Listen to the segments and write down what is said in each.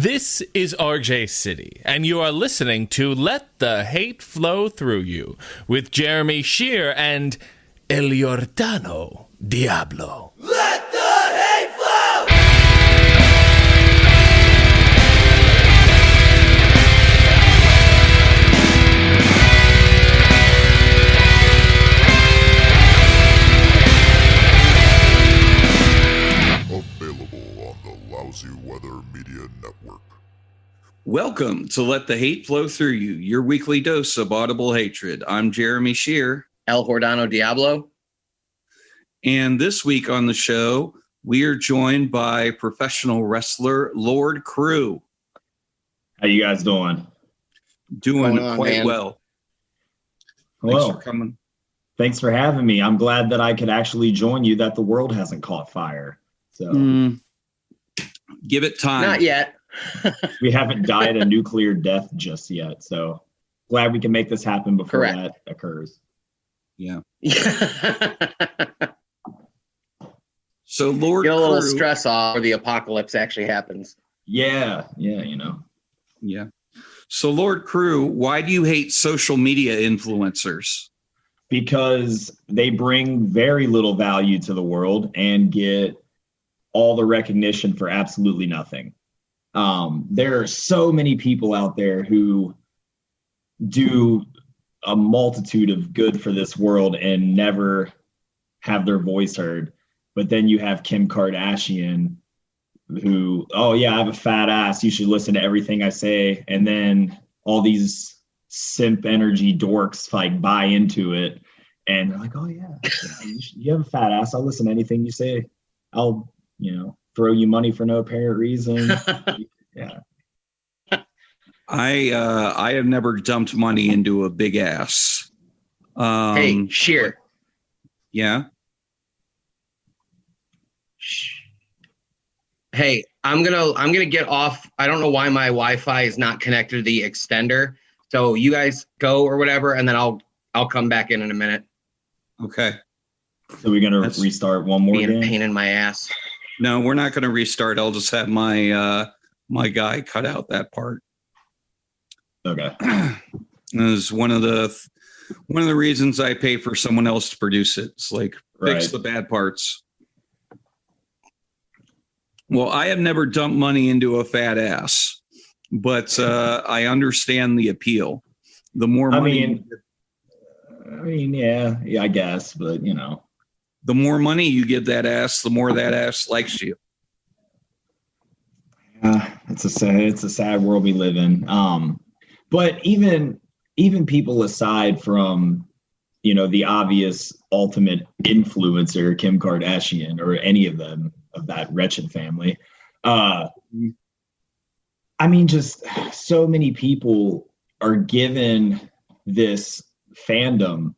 This is RJ City, and you are listening to Let the Hate Flow Through You with Jeremy Shear and El Giordano Diablo. Let the hate flow! Available on the Lousy Weather Media Network. Welcome to Let the Hate Flow Through You, your weekly dose of audible hatred. I'm Jeremy Shear. El Giordano Diablo. And this week on the show, we are joined by professional wrestler Lord Crewe. How you guys doing? Doing Going on, quite man? well. Hello. Thanks for coming. Thanks for having me. I'm glad that I could actually join you, that the world hasn't caught fire. So Give it time. Not yet. we haven't died a nuclear death just yet. So glad we can make this happen before Correct. that occurs. Yeah. Get So Lord a little Crewe, stress off before the apocalypse actually happens. Yeah, you know. Yeah. So Lord Crewe, why do you hate social media influencers? Because they bring very little value to the world and get all the recognition for absolutely nothing. There are so many people out there who do a multitude of good for this world and never have their voice heard. But then you have Kim Kardashian who, oh yeah, I have a fat ass, you should listen to everything I say. And then all these simp energy dorks like buy into it. And they're like, oh yeah, you have a fat ass. I'll listen to anything you say. I'll, throw you money for no apparent reason. Yeah. I have never dumped money into a big ass. Hey, Shear. Yeah. Hey, I'm gonna get off. I don't know why my Wi-Fi is not connected to the extender. So you guys go or whatever, and then I'll come back in a minute. Okay. So we're gonna That's restart one more Being a game. pain in my ass. No, we're not going to restart. I'll just have my my guy cut out that part. Okay. Is one of the reasons I pay for someone else to produce it. It's like fix Right. the bad parts. Well, I have never dumped money into a fat ass, but I understand the appeal. The more money, Yeah, I guess, but the more money you give that ass, the more that ass likes you. it's a sad world we live in. But even people aside from the obvious ultimate influencer Kim Kardashian or any of them of that wretched family, just so many people are given this fandom,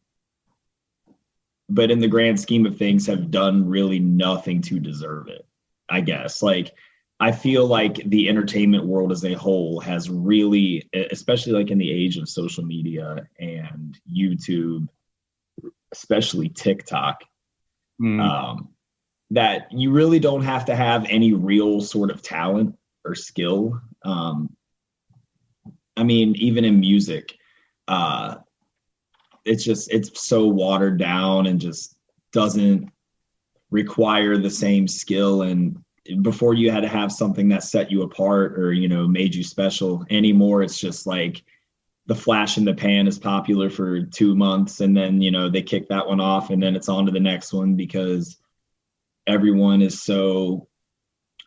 but in the grand scheme of things have done really nothing to deserve it, I guess. Like, I feel like the entertainment world as a whole has really, especially like in the age of social media and YouTube, especially TikTok, that you really don't have to have any real sort of talent or skill. Even in music, it's so watered down and just doesn't require the same skill. And before you had to have something that set you apart or, made you special. Anymore, it's just like the flash in the pan is popular for 2 months and then, they kick that one off and then it's on to the next one because everyone is so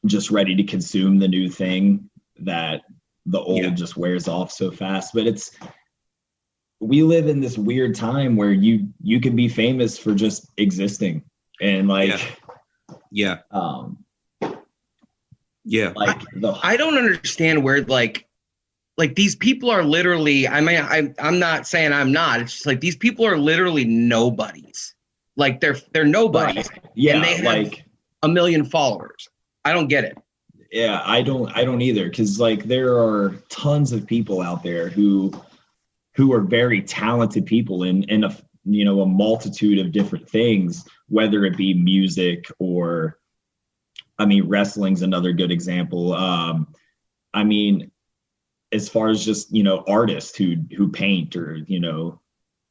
just ready to consume the new thing that the old just wears off so fast. But we live in this weird time where you can be famous for just existing and I don't understand where like these people are literally. I'm not saying I'm not. It's just like these people are literally nobodies. Like they're nobodies. Right. Yeah, and they have a million followers. I don't get it. Yeah, I don't either, because there are tons of people out there who are very talented people in a multitude of different things, whether it be music or wrestling's another good example. I mean, as far as just, you know, artists who paint or, you know,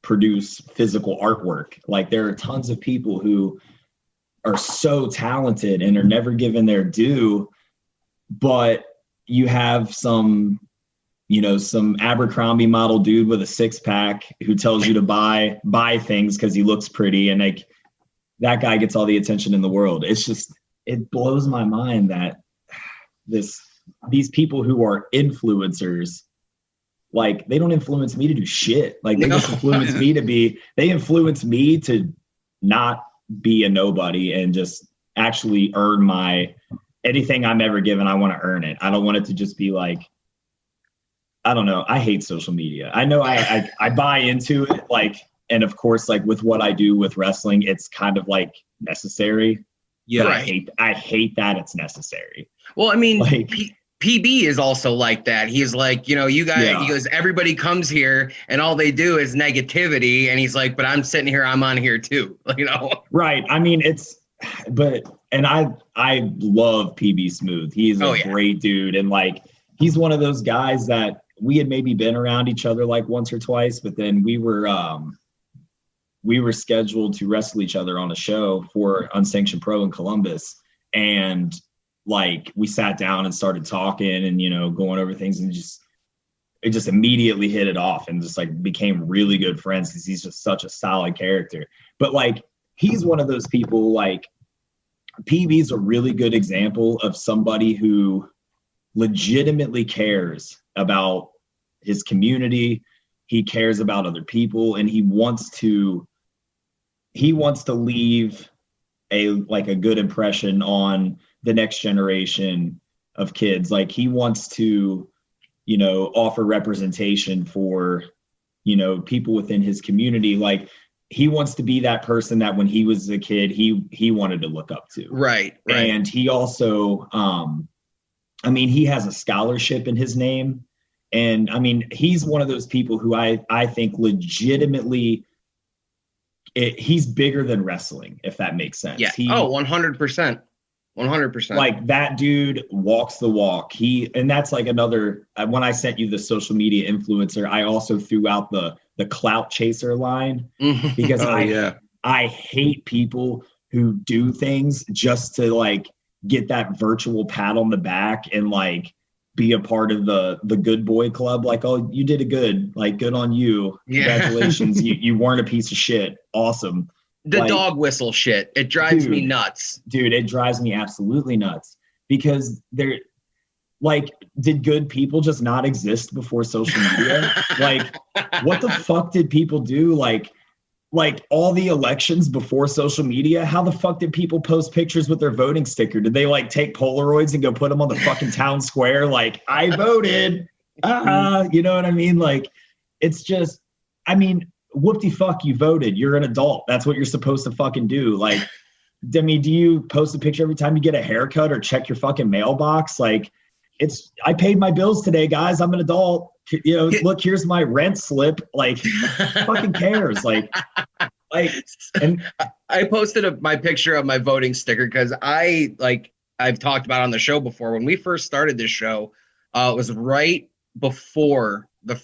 produce physical artwork, like there are tons of people who are so talented and are never given their due, but you have some, you know, some Abercrombie model dude with a 6-pack who tells you to buy things because he looks pretty, and like that guy gets all the attention in the world. It's just, it blows my mind that these people who are influencers, like they don't influence me to do shit. Like they just influence me they influence me to not be a nobody and just actually earn anything I'm ever given. I want to earn it. I don't want it to just be like, I don't know. I hate social media. I know I buy into it. Like, and of course, like with what I do with wrestling, it's kind of like necessary. Yeah. But I hate that it's necessary. Well, I mean, like, PB is also like that. He's like, you know, you guys, he goes, everybody comes here and all they do is negativity. And he's like, but I'm sitting here, I'm on here too, you know? Right. I mean, and I love PB Smooth. He's a great dude. And like, he's one of those guys that we had maybe been around each other like once or twice, but then we were scheduled to wrestle each other on a show for Unsanctioned Pro in Columbus. And like we sat down and started talking and, you know, going over things, and it just immediately hit it off and just like became really good friends because he's just such a solid character. But like, he's one of those people, like PB's a really good example of somebody who legitimately cares about his community. He cares about other people, and he wants to leave a good impression on the next generation of kids. Like he wants to, you know, offer representation for, you know, people within his community. Like he wants to be that person that when he was a kid, he wanted to look up to. Right. And he also, I mean, he has a scholarship in his name. And I mean, he's one of those people who I think legitimately, he's bigger than wrestling, if that makes sense. Yeah. 100%. 100%. Like that dude walks the walk. And that's like another, when I sent you the social media influencer, I also threw out the clout chaser line because I hate people who do things just to like get that virtual pat on the back and like be a part of the good boy club. Like, oh, you did good on you. Congratulations. You weren't a piece of shit. Awesome. The dog whistle shit. It drives me nuts. Dude, it drives me absolutely nuts because they're like, did good people just not exist before social media? Like, what the fuck did people do? Like all the elections before social media, how the fuck did people post pictures with their voting sticker? Did they like take Polaroids and go put them on the fucking town square? Like, I voted. You know what I mean? Like, it's just, I mean, whoop-de-fuck, you voted. You're an adult. That's what you're supposed to fucking do. Like, I mean, do you post a picture every time you get a haircut or check your fucking mailbox? Like, I paid my bills today, guys. I'm an adult. You know, look, here's my rent slip. Like, fucking cares? Like, and I posted my picture of my voting sticker because I've talked about on the show before. When we first started this show, it was right before the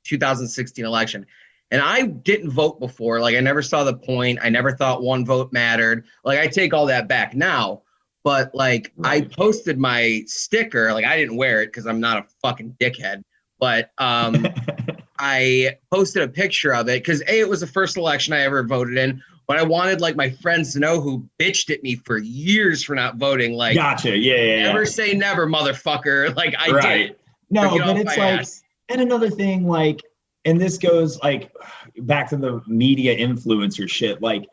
2016 election. And I didn't vote before. Like, I never saw the point. I never thought one vote mattered. Like, I take all that back now. But, like, I posted my sticker. Like, I didn't wear it because I'm not a fucking dickhead. But I posted a picture of it because, A, it was the first election I ever voted in. But I wanted, like, my friends to know who bitched at me for years for not voting. Like, gotcha. Yeah. Never say never, motherfucker. Like, I did. No, but it's like, and another thing, like, and this goes like back to the media influencer shit, like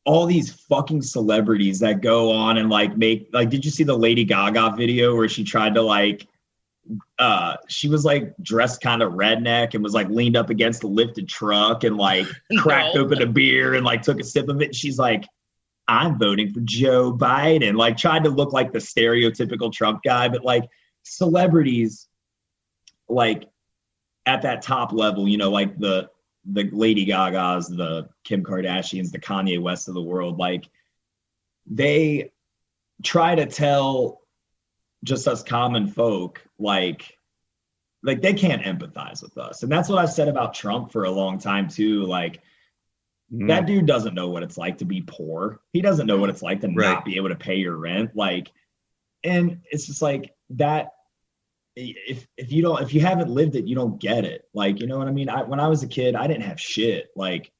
all these fucking celebrities that go on and like make, like, did you see the Lady Gaga video where she tried to like, she was like dressed kind of redneck and was like leaned up against a lifted truck and like cracked open a beer and like took a sip of it. And she's like, I'm voting for Joe Biden. Like tried to look like the stereotypical Trump guy, but like celebrities, like, at that top level, you know, like the Lady Gagas, the Kim Kardashians, the Kanye West of the world, like they try to tell just us common folk, like they can't empathize with us. And that's what I've said about Trump for a long time too. Like that dude doesn't know what it's like to be poor. He doesn't know what it's like to not be able to pay your rent. Like, and it's just like that. If you haven't lived it, you don't get it. Like, you know what I mean? When I was a kid, I didn't have shit. Like,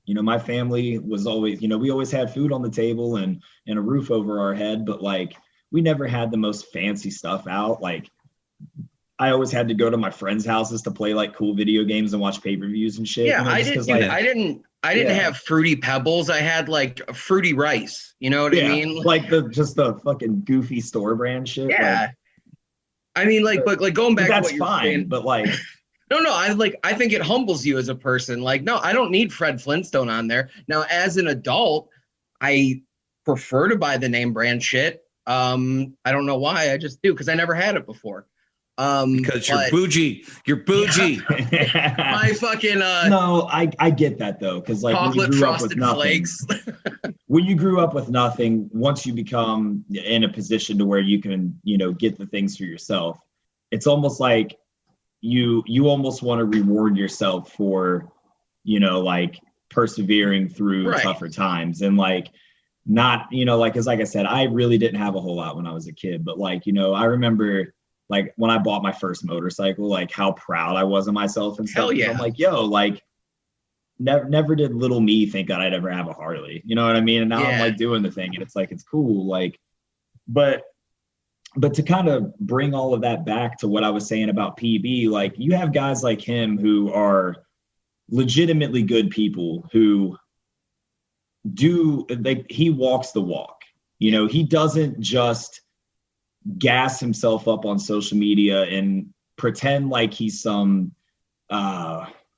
you know, my family was always, you know, we always had food on the table and a roof over our head, but like we never had the most fancy stuff out. Like I always had to go to my friends' houses to play like cool video games and watch pay-per-views and shit. Yeah, you know, I didn't have Fruity Pebbles. I had like Fruity Rice. You know what I mean? Like the fucking goofy store brand shit. Yeah. Like, I mean, like, but like going back to that's what you're fine, saying, but like no, I think it humbles you as a person. Like, no, I don't need Fred Flintstone on there. Now, as an adult, I prefer to buy the name brand shit. I don't know why. I just do because I never had it before. Because you're bougie. You're bougie. Yeah. My fucking no, I get that though, because like chocolate frosted flakes. When you grew up with nothing, once you become in a position to where you can, you know, get the things for yourself, it's almost like you almost want to reward yourself for, you know, like persevering through tougher times and like not, you know, like, cause like I said, I really didn't have a whole lot when I was a kid, but like, you know, I remember like when I bought my first motorcycle, like how proud I was of myself and stuff. Hell yeah. I'm like, yo, like never did little me think that I'd ever have a Harley. You know what I mean? And now I'm like doing the thing and it's like, it's cool. Like, but to kind of bring all of that back to what I was saying about PB, like you have guys like him who are legitimately good people who he walks the walk. You know, he doesn't just gas himself up on social media and pretend like he's some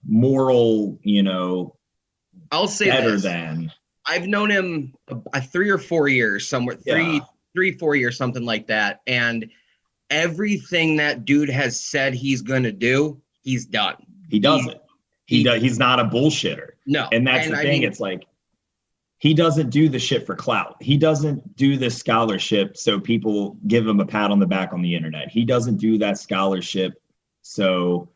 moral, you know, I'll say better this. than. I've known him 3 or 4 years, somewhere 3-4 years, something like that. And everything that dude has said he's going to do, he's done. He does it. He's not a bullshitter. No. And that's the thing. I mean, it's like, he doesn't do the shit for clout. He doesn't do this scholarship so people give him a pat on the back on the internet. He doesn't do that scholarship so,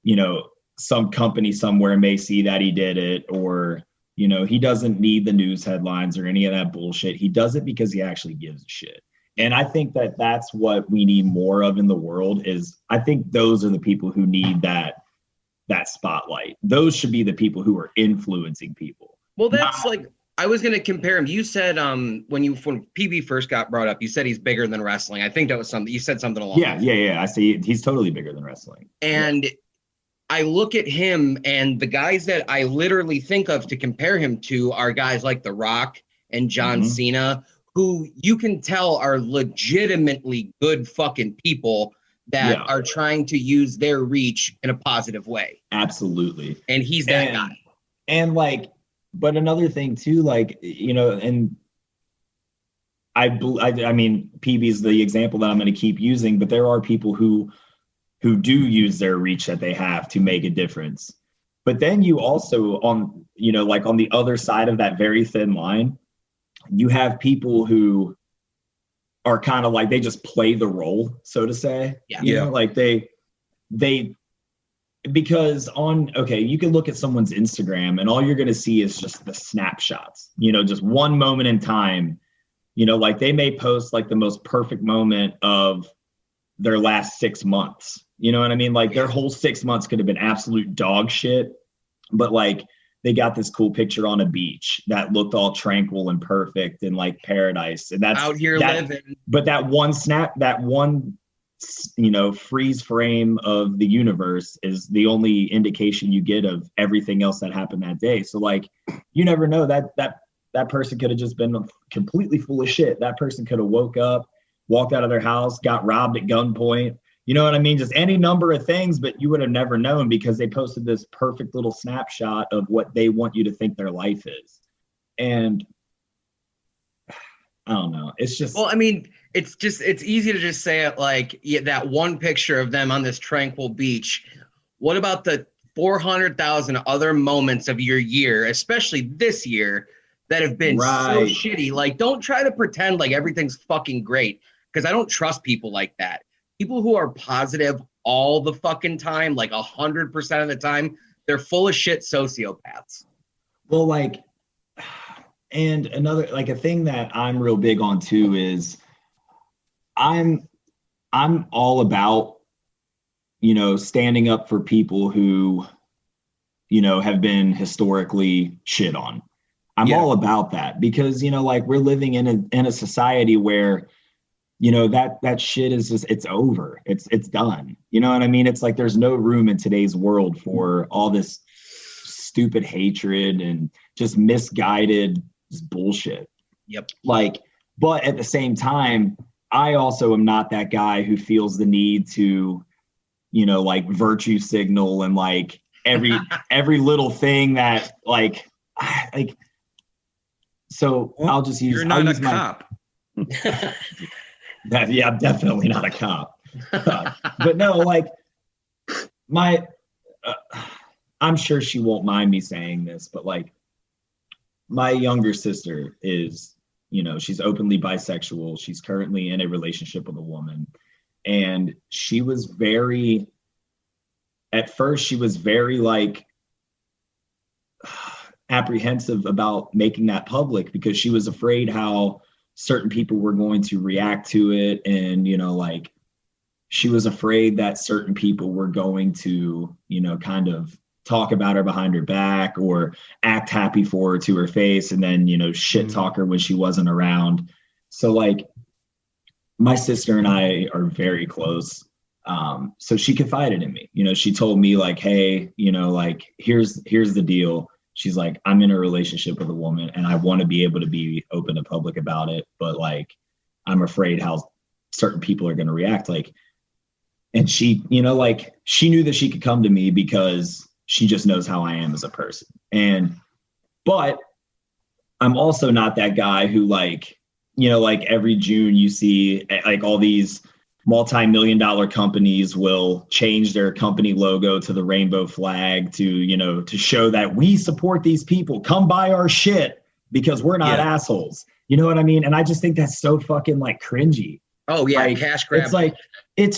you know, some company somewhere may see that he did it, or, you know, he doesn't need the news headlines or any of that bullshit. He does it because he actually gives a shit. And I think that that's what we need more of in the world is I think those are the people who need that spotlight. Those should be the people who are influencing people. Well, that's like, I was going to compare him. You said when PB first got brought up, you said he's bigger than wrestling. I think that was something you said something along. Yeah. I see. He's totally bigger than wrestling. And I look at him, and the guys that I literally think of to compare him to are guys like The Rock and John Cena, who you can tell are legitimately good fucking people that are trying to use their reach in a positive way. Absolutely. And he's that guy. And like, but another thing too, like, you know, and I mean, PB is the example that I'm going to keep using, but there are people who do use their reach that they have to make a difference. But then you also on, you know, like on the other side of that very thin line, you have people who are kind of like, they just play the role, so to say. You know, like they because you can look at someone's Instagram and all you're going to see is just the snapshots, you know, just one moment in time, you know, like they may post like the most perfect moment of their last 6 months. You know what I mean? Like their whole 6 months could have been absolute dog shit, but like they got this cool picture on a beach that looked all tranquil and perfect and like paradise. And that's out here living. But that one you know, freeze frame of the universe is the only indication you get of everything else that happened that day. So like, you never know that person could have just been completely full of shit. That person could have woke up, walked out of their house, got robbed at gunpoint. You know what I mean? Just any number of things, but you would have never known because they posted this perfect little snapshot of what they want you to think their life is. And I don't know. It's just, well, I mean, it's easy to just say it like that one picture of them on this tranquil beach. What about the 400,000 other moments of your year, especially this year, that have been so shitty? Like, don't try to pretend like everything's fucking great. because I don't trust people like that. People who are positive all the fucking time, like 100% of the time, they're full of shit sociopaths. Well, like, and another, like, a thing that I'm real big on too is I'm all about, standing up for people who, have been historically shit on. I'm all about that because, like, we're living in a society where, that shit is just, it's over. It's done. You know what I mean? It's like, there's no room in today's world for all this stupid hatred and just misguided bullshit. Yep. Like, but at the same time, I also am not that guy who feels the need to, like, virtue signal and like every little thing that so I'll just use. You're not a cop. I'm definitely not a cop. But no, like I'm sure she won't mind me saying this, but like my younger sister is, she's openly bisexual. She's currently in a relationship with a woman. And at first she was very like apprehensive about making that public because she was afraid how certain people were going to react to it. And, like she was afraid that certain people were going to, kind of talk about her behind her back or act happy for her to her face and then, shit talk her when she wasn't around. So like my sister and I are very close. So she confided in me, she told me like, hey, like, here's the deal. She's like, I'm in a relationship with a woman and I want to be able to be open and public about it. But like, I'm afraid how certain people are going to react. Like, and she, like she knew that she could come to me because she just knows how I am as a person. But I'm also not that guy who like, like every June you see like all these multi-million-dollar companies will change their company logo to the rainbow flag to, to show that we support these people. Come buy our shit because we're not assholes. You know what I mean? And I just think that's so fucking like cringy. Oh yeah, like, cash grab. It's like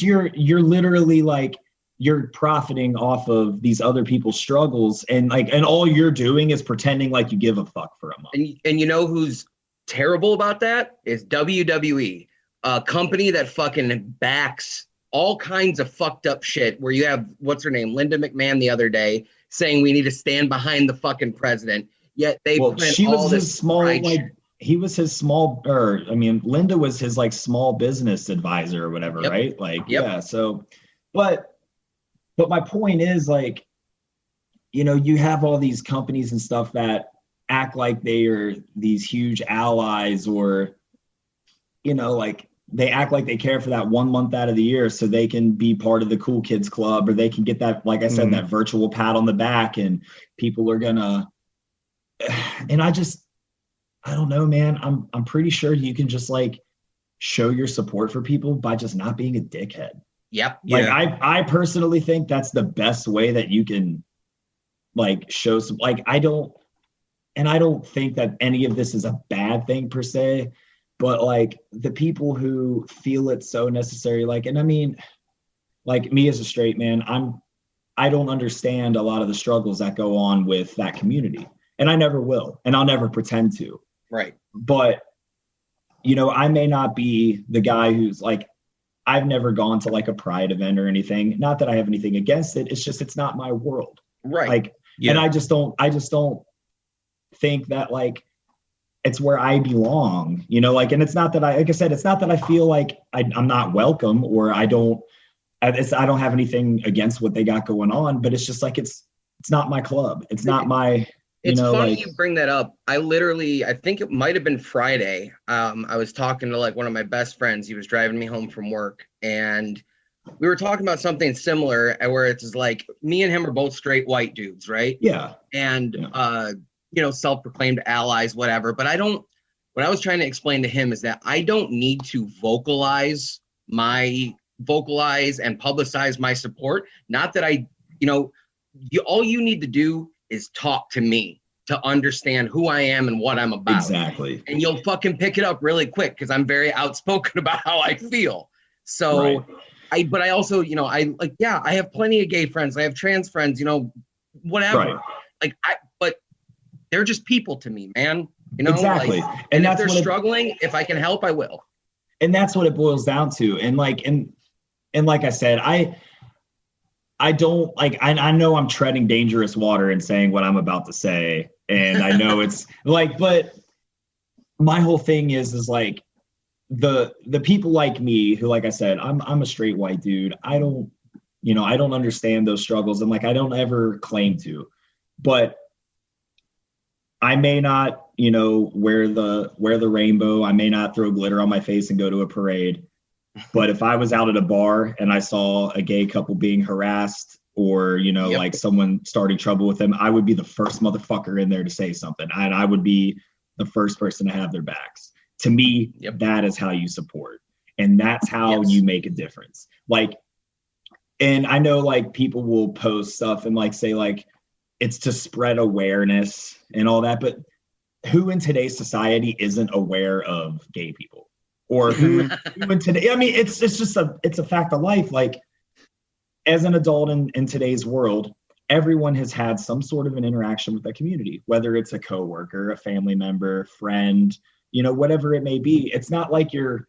you're literally like you're profiting off of these other people's struggles and all you're doing is pretending like you give a fuck for a month. And you know who's terrible about that is WWE. A company that fucking backs all kinds of fucked up shit where you have, what's her name, Linda McMahon the other day saying we need to stand behind the fucking president. Yet they she was his small, like, he was his small, or I mean, Linda was his like small business advisor or whatever, right? Like, yeah. So, but my point is like, you have all these companies and stuff that act like they are these huge allies or, like, they act like they care for that 1 month out of the year so they can be part of the cool kids club or they can get that, like I said, that virtual pat on the back and people are gonna, and I don't know, man. I'm pretty sure you can just like show your support for people by just not being a dickhead. Yep. Like I personally think that's the best way that you can like show some, like, I don't think that any of this is a bad thing per se. But like the people who feel it so necessary, like, and I mean, like me as a straight man, I don't understand a lot of the struggles that go on with that community. And I never will, and I'll never pretend to. Right. But, I may not be the guy who's like, I've never gone to like a pride event or anything. Not that I have anything against it. It's just, it's not my world. Right. Like, and I just don't think that like, it's where I belong, like, and it's not that like I said, it's not that I feel like I'm not welcome or I don't have anything against what they got going on, but it's just like, it's not my club. It's not my, it's funny like, you bring that up. I think it might've been Friday. I was talking to like one of my best friends. He was driving me home from work and we were talking about something similar where it's like me and him are both straight white dudes. Right. Yeah. And, self-proclaimed allies, whatever. But what I was trying to explain to him is that I don't need to vocalize and publicize my support. Not that all you need to do is talk to me. to understand who I am and what I'm about. Exactly. And you'll fucking pick it up really quick because I'm very outspoken about how I feel. So but I also, you know, I have plenty of gay friends. I have trans friends, you know, whatever. Right. Like but they're just people to me, man. You know, exactly. Like, and if that's they're struggling, if I can help, I will. And that's what it boils down to. And like I said, I don't like, I know I'm treading dangerous water and saying what I'm about to say. And I know it's like, but my whole thing is like the people like me who, like I said, I'm a straight white dude. I don't understand those struggles. And like, I don't ever claim to, but I may not, you know, wear the rainbow. I may not throw glitter on my face and go to a parade. But if I was out at a bar and I saw a gay couple being harassed or, you know, like someone starting trouble with them, I would be the first motherfucker in there to say something. And I would be the first person to have their backs. To me, that is how you support. And that's how you make a difference. Like, and I know like people will post stuff and like say like, it's to spread awareness and all that. But who in today's society isn't aware of gay people? Or who in today? I mean, it's just a fact of life. Like, as an adult in today's world, everyone has had some sort of an interaction with that community, whether it's a coworker, a family member, friend, you know, whatever it may be. It's not like you're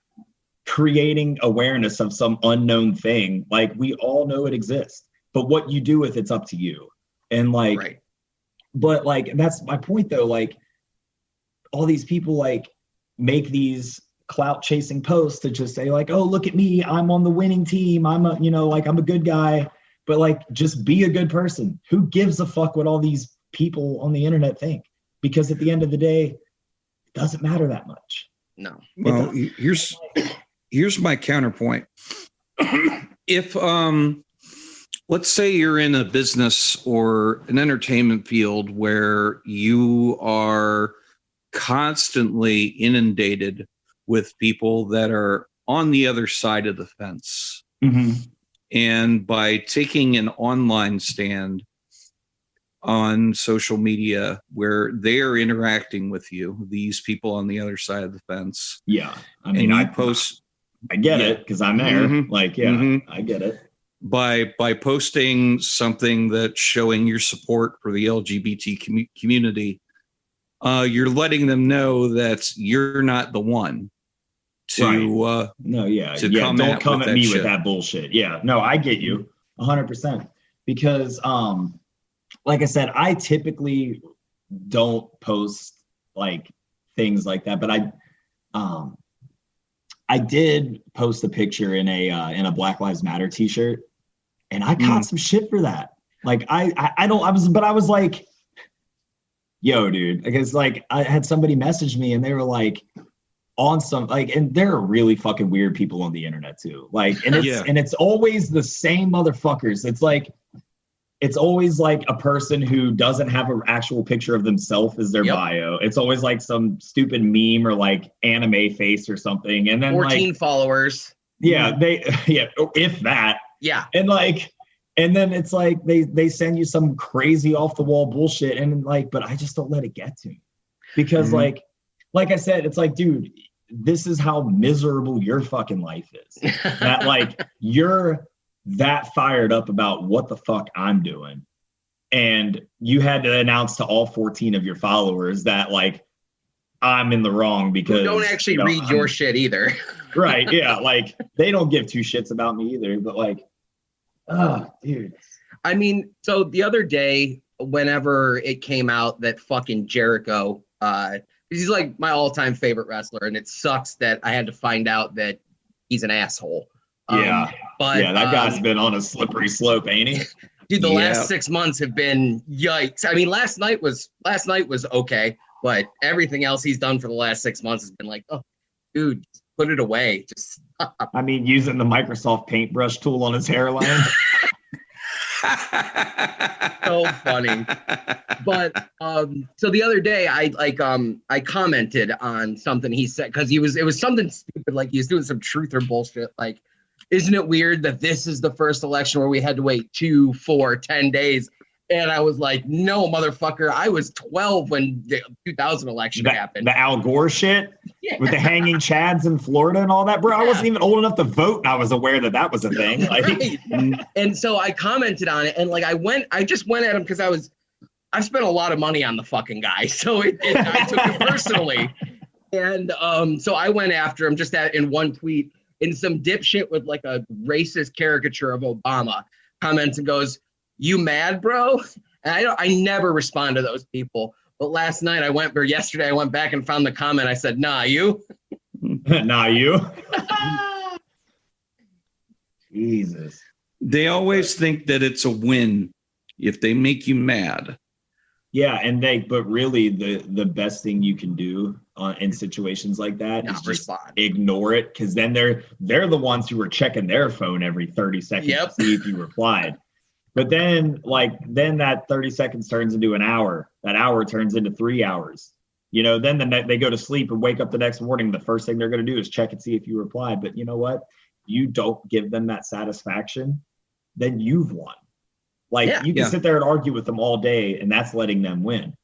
creating awareness of some unknown thing. Like, we all know it exists, but what you do with it's up to you. And like, but like, that's my point though. Like, all these people like make these clout chasing posts to just say like, oh, look at me, I'm on the winning team, I'm a, you know, like I'm a good guy. But like, just be a good person. Who gives a fuck what all these people on the internet think? Because at the end of the day, it doesn't matter that much. No. Well, here's my counterpoint. If let's say you're in a business or an entertainment field where you are constantly inundated with people that are on the other side of the fence. And by taking an online stand on social media where they are interacting with you, these people on the other side of the fence. Yeah. I mean, I get it because I'm there. Like, I get it. By posting something that's showing your support for the LGBT community, you're letting them know that you're not the one to don't come at me with that bullshit. Yeah, no, I get you 100% because like I said, I typically don't post like things like that, but I did post a picture in a Black Lives Matter t-shirt, and I caught some shit for that. Like I was like, yo, dude, because like I had somebody message me and they were like on some like, and there are really fucking weird people on the internet too. Like, and it's always the same motherfuckers. It's always like a person who doesn't have an actual picture of themselves as their bio. It's always like some stupid meme or like anime face or something. And then 14 like, followers. Yeah, if that. Yeah. And then it's like they send you some crazy off the wall bullshit, and like, but I just don't let it get to me because like I said, it's like, dude, this is how miserable your fucking life is. That like you're that fired up about what the fuck I'm doing, and you had to announce to all 14 of your followers that like I'm in the wrong because who don't actually read your shit either. Right? Yeah, like they don't give two shits about me either, but like. Oh, dude. I mean, so the other day, whenever it came out that fucking Jericho, he's like my all-time favorite wrestler, and it sucks that I had to find out that he's an asshole. But that guy's been on a slippery slope, ain't he? Dude, the last 6 months have been yikes. I mean, last night was okay, but everything else he's done for the last 6 months has been like, oh, dude, put it away. Just I mean, using the Microsoft paintbrush tool on his hairline. So funny. But so the other day I commented on something he said because it was something stupid, like he was doing some truth or bullshit. Like, isn't it weird that this is the first election where we had to wait 2, 4, 10 days? And I was like, no, motherfucker. I was 12 when the 2000 election happened. The Al Gore shit with the hanging chads in Florida and all that, bro. I wasn't even old enough to vote, and I was aware that was a thing. Like, right. And so I commented on it, and like I just went at him because I've spent a lot of money on the fucking guy, so I took it personally. And so I went after him just in one tweet, and some dipshit with like a racist caricature of Obama comments and goes, "You mad, bro?" And I never respond to those people. But yesterday I went back and found the comment. I said, "Nah, you." Nah, you. Jesus. They always think that it's a win if they make you mad. Yeah, but really the best thing you can do in situations like that is just ignore it, because then they're the ones who are checking their phone every 30 seconds to see if you replied. But then that 30 seconds turns into an hour. That hour turns into 3 hours. You know, then they go to sleep and wake up the next morning. The first thing they're going to do is check and see if you replied. But you know what? You don't give them that satisfaction, then you've won. Like, you can sit there and argue with them all day, and that's letting them win.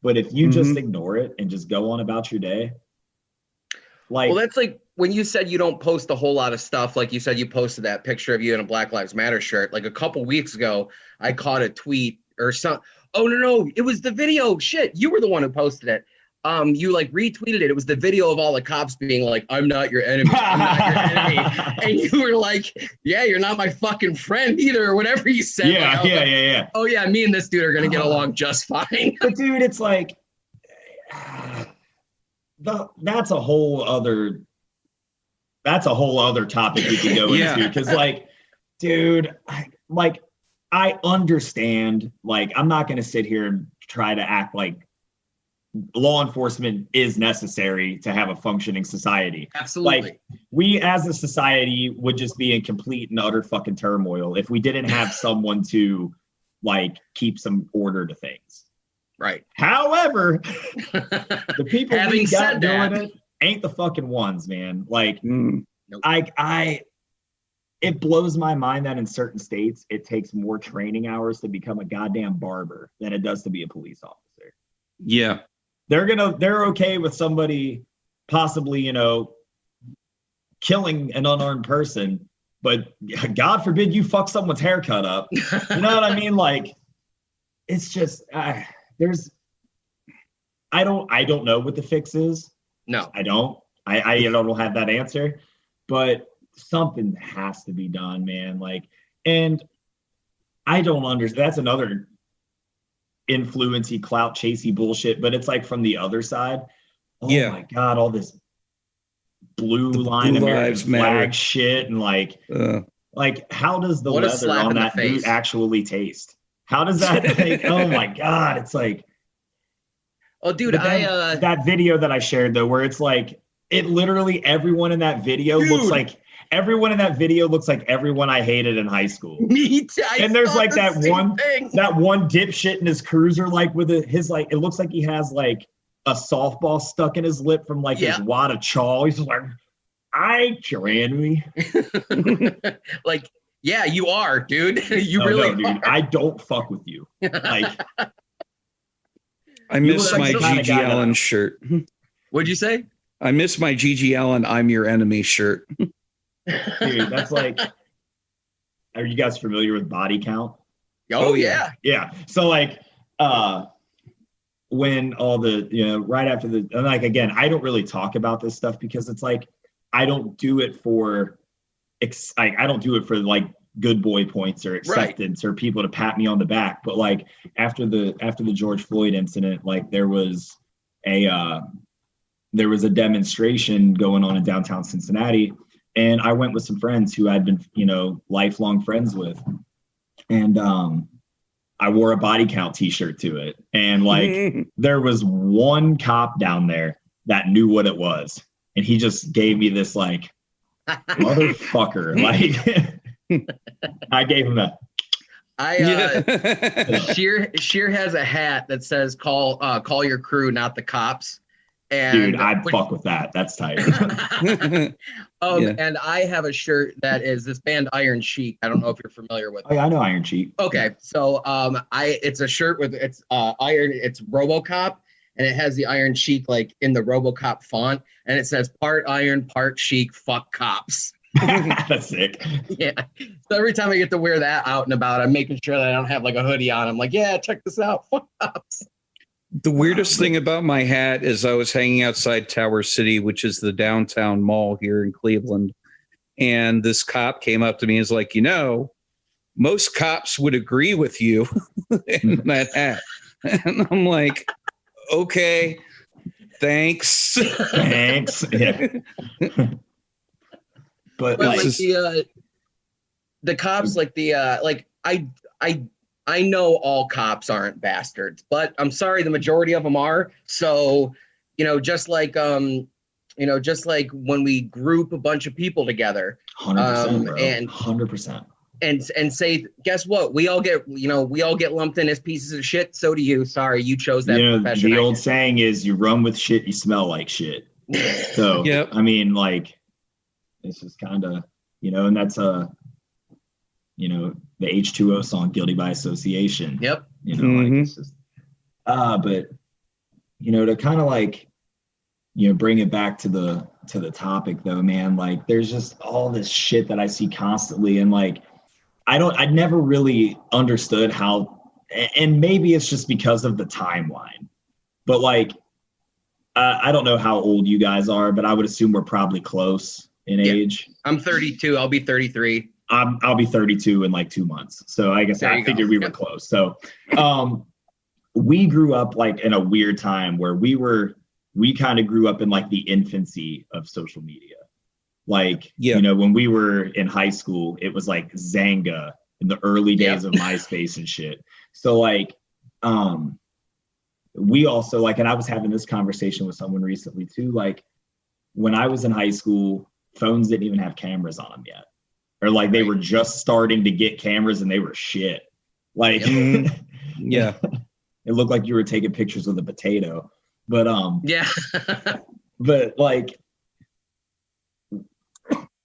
But if you just ignore it and just go on about your day, like, well, that's like when you said you don't post a whole lot of stuff. Like you said, you posted that picture of you in a Black Lives Matter shirt. Like a couple weeks ago, I caught a tweet or some. Oh no, it was the video. Shit, you were the one who posted it. You like retweeted it. It was the video of all the cops being like, "I'm not your enemy. I'm not your enemy." And you were like, "Yeah, you're not my fucking friend either," or whatever you said. Yeah, like, yeah. Oh yeah, me and this dude are gonna get along just fine. But dude, it's like that's a whole other topic we could go into, because like, dude, I understand. Like, I'm not gonna sit here and try to act like law enforcement is necessary to have a functioning society. Absolutely. Like, we as a society would just be in complete and utter fucking turmoil if we didn't have someone to like keep some order to things. Right. However, the people we got doing it ain't the fucking ones, man. Like, nope. It blows my mind that in certain states it takes more training hours to become a goddamn barber than it does to be a police officer. Yeah. They're okay with somebody possibly, you know, killing an unarmed person, but God forbid you fuck someone's haircut up. You know what I mean? Like, it's just I don't know what the fix is. No, I don't. I don't have that answer, but something has to be done, man. Like, and I don't understand. That's another influency, clout chasey bullshit, but it's like from the other side. Oh my God, all this blue American flag shit, and like how does the leather on that boot actually taste? How does that like, oh my God, it's like, oh dude, that video that I shared though, where it's like, it literally everyone in that video looks like everyone I hated in high school. Me too. And there's like that one dipshit in his cruiser, like with his like, it looks like he has like a softball stuck in his lip from like his wad of chaw. He's just like, I ran me. Like, yeah, you are, dude. You dude. I don't fuck with you. Like, I miss my Gigi Allen shirt. What'd you say? I miss my Gigi Allen "I'm Your Enemy" shirt. Dude, that's like, are you guys familiar with body count? Oh yeah. Yeah. So like, when all the, you know, right after the, and like, again, I don't really talk about this stuff because it's like, I don't do it for like good boy points or acceptance or people to pat me on the back. But like after the George Floyd incident, like there was a demonstration going on in downtown Cincinnati, and I went with some friends who I'd been, you know, lifelong friends with. And I wore a body count t-shirt to it. And like, there was one cop down there that knew what it was. And he just gave me this like, motherfucker. Like, I gave him a. Sheer has a hat that says call your crew, not the cops. And Dude, I'd fuck with that. That's tight. Yeah. And I have a shirt that is this band Iron Sheik. I don't know if you're familiar with Oh yeah, I know Iron Sheik. Okay, so it's a shirt with it's iron, it's RoboCop, and it has the Iron Sheik like in the RoboCop font, and it says part iron, part Sheik, fuck cops. That's sick. Yeah. So every time I get to wear that out and about, I'm making sure that I don't have like a hoodie on. I'm like, yeah, check this out. Fuck cops. The weirdest thing about my hat is I was hanging outside Tower City, which is the downtown mall here in Cleveland. And this cop came up to me and was like, most cops would agree with you in that hat. And I'm like, okay, thanks. Thanks. Yeah. But Like like, the cops, like I know all cops aren't bastards, but I'm sorry, the majority of them are. So, just like just like when we group a bunch of people together, 100%, bro. and 100%. and say, guess what? We all get lumped in as pieces of shit. So do you. Sorry, you chose that profession. The old saying is, you run with shit, you smell like shit. So, Yep. I mean, like, it's just kind of, and that's the H2O song, Guilty by Association. Yep. Like it's just, but, to kind of like, bring it back to the topic though, man, like there's just all this shit that I see constantly. And like, I never really understood how, and maybe it's just because of the timeline, but like, I don't know how old you guys are, but I would assume we're probably close in age. I'm 32. I'll be 33. I'll be 32 in like 2 months. So I guess I figured we were close. So we grew up like in a weird time where we kind of grew up in like the infancy of social media. Like, when we were in high school, it was like Zanga in the early days of MySpace and shit. So like, we also like, and I was having this conversation with someone recently too, like when I was in high school, phones didn't even have cameras on them yet. Or like they were just starting to get cameras and they were shit. Like, yeah, it looked like you were taking pictures with a potato. But but like,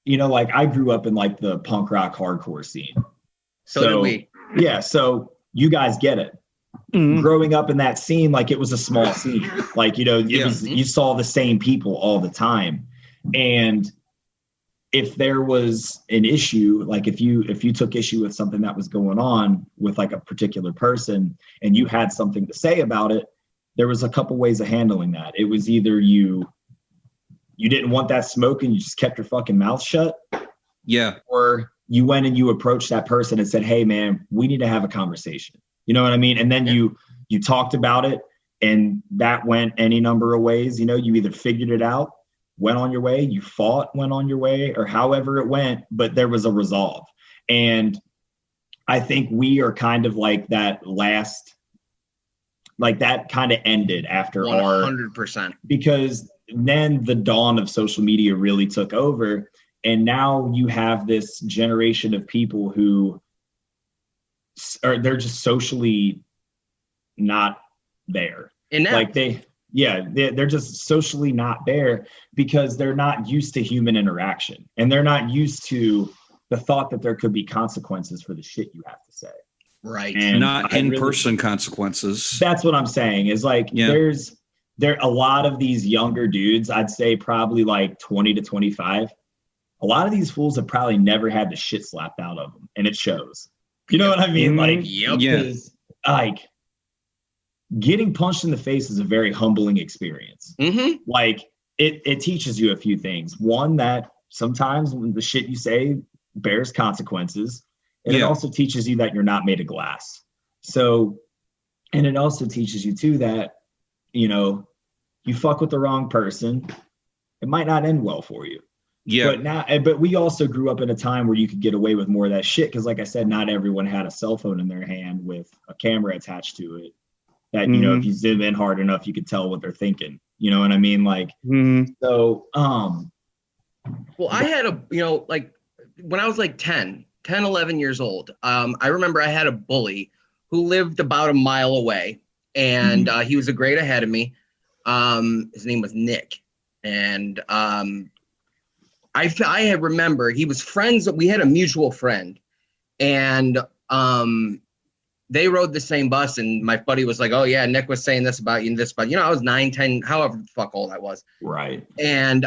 like I grew up in like the punk rock hardcore scene. So did we. Yeah, so you guys get it. Mm-hmm. Growing up in that scene, like it was a small scene. Like, you saw the same people all the time. And if there was an issue, like if you took issue with something that was going on with like a particular person and you had something to say about it, there was a couple ways of handling that. It was either you didn't want that smoke and you just kept your fucking mouth shut. Yeah. Or you went and you approached that person and said, hey man, we need to have a conversation. You know what I mean? And then you talked about it and that went any number of ways. You either figured it out, went on your way, you fought, went on your way, or however it went, but there was a resolve. And I think we are kind of like that last, like that kind of ended after 100%. Because then the dawn of social media really took over. And now you have this generation of people who they're just socially not there. Like they're just socially not there because they're not used to human interaction and they're not used to the thought that there could be consequences for the shit you have to say. Right. And not in-person consequences. That's what I'm saying is like, there a lot of these younger dudes, I'd say probably like 20 to 25. A lot of these fools have probably never had the shit slapped out of them and it shows. You know what I mean? Like, like getting punched in the face is a very humbling experience. Mm-hmm. Like it teaches you a few things. One, that sometimes when the shit you say bears consequences. And it also teaches you that you're not made of glass. So, and it also teaches you too that, you fuck with the wrong person, it might not end well for you. Yeah. But we also grew up in a time where you could get away with more of that shit. Cause like I said, not everyone had a cell phone in their hand with a camera attached to it. That, if you zoom in hard enough, you could tell what they're thinking. You know what I mean? Like, so, well, I had like when I was like 10, 11 years old, I remember I had a bully who lived about a mile away and he was a grade ahead of me. His name was Nick. And I remember he was friends. We had a mutual friend, and they rode the same bus. And my buddy was like, "Oh yeah, Nick was saying this about you and this about you know." I was 9, 10, however the fuck old I was. Right. And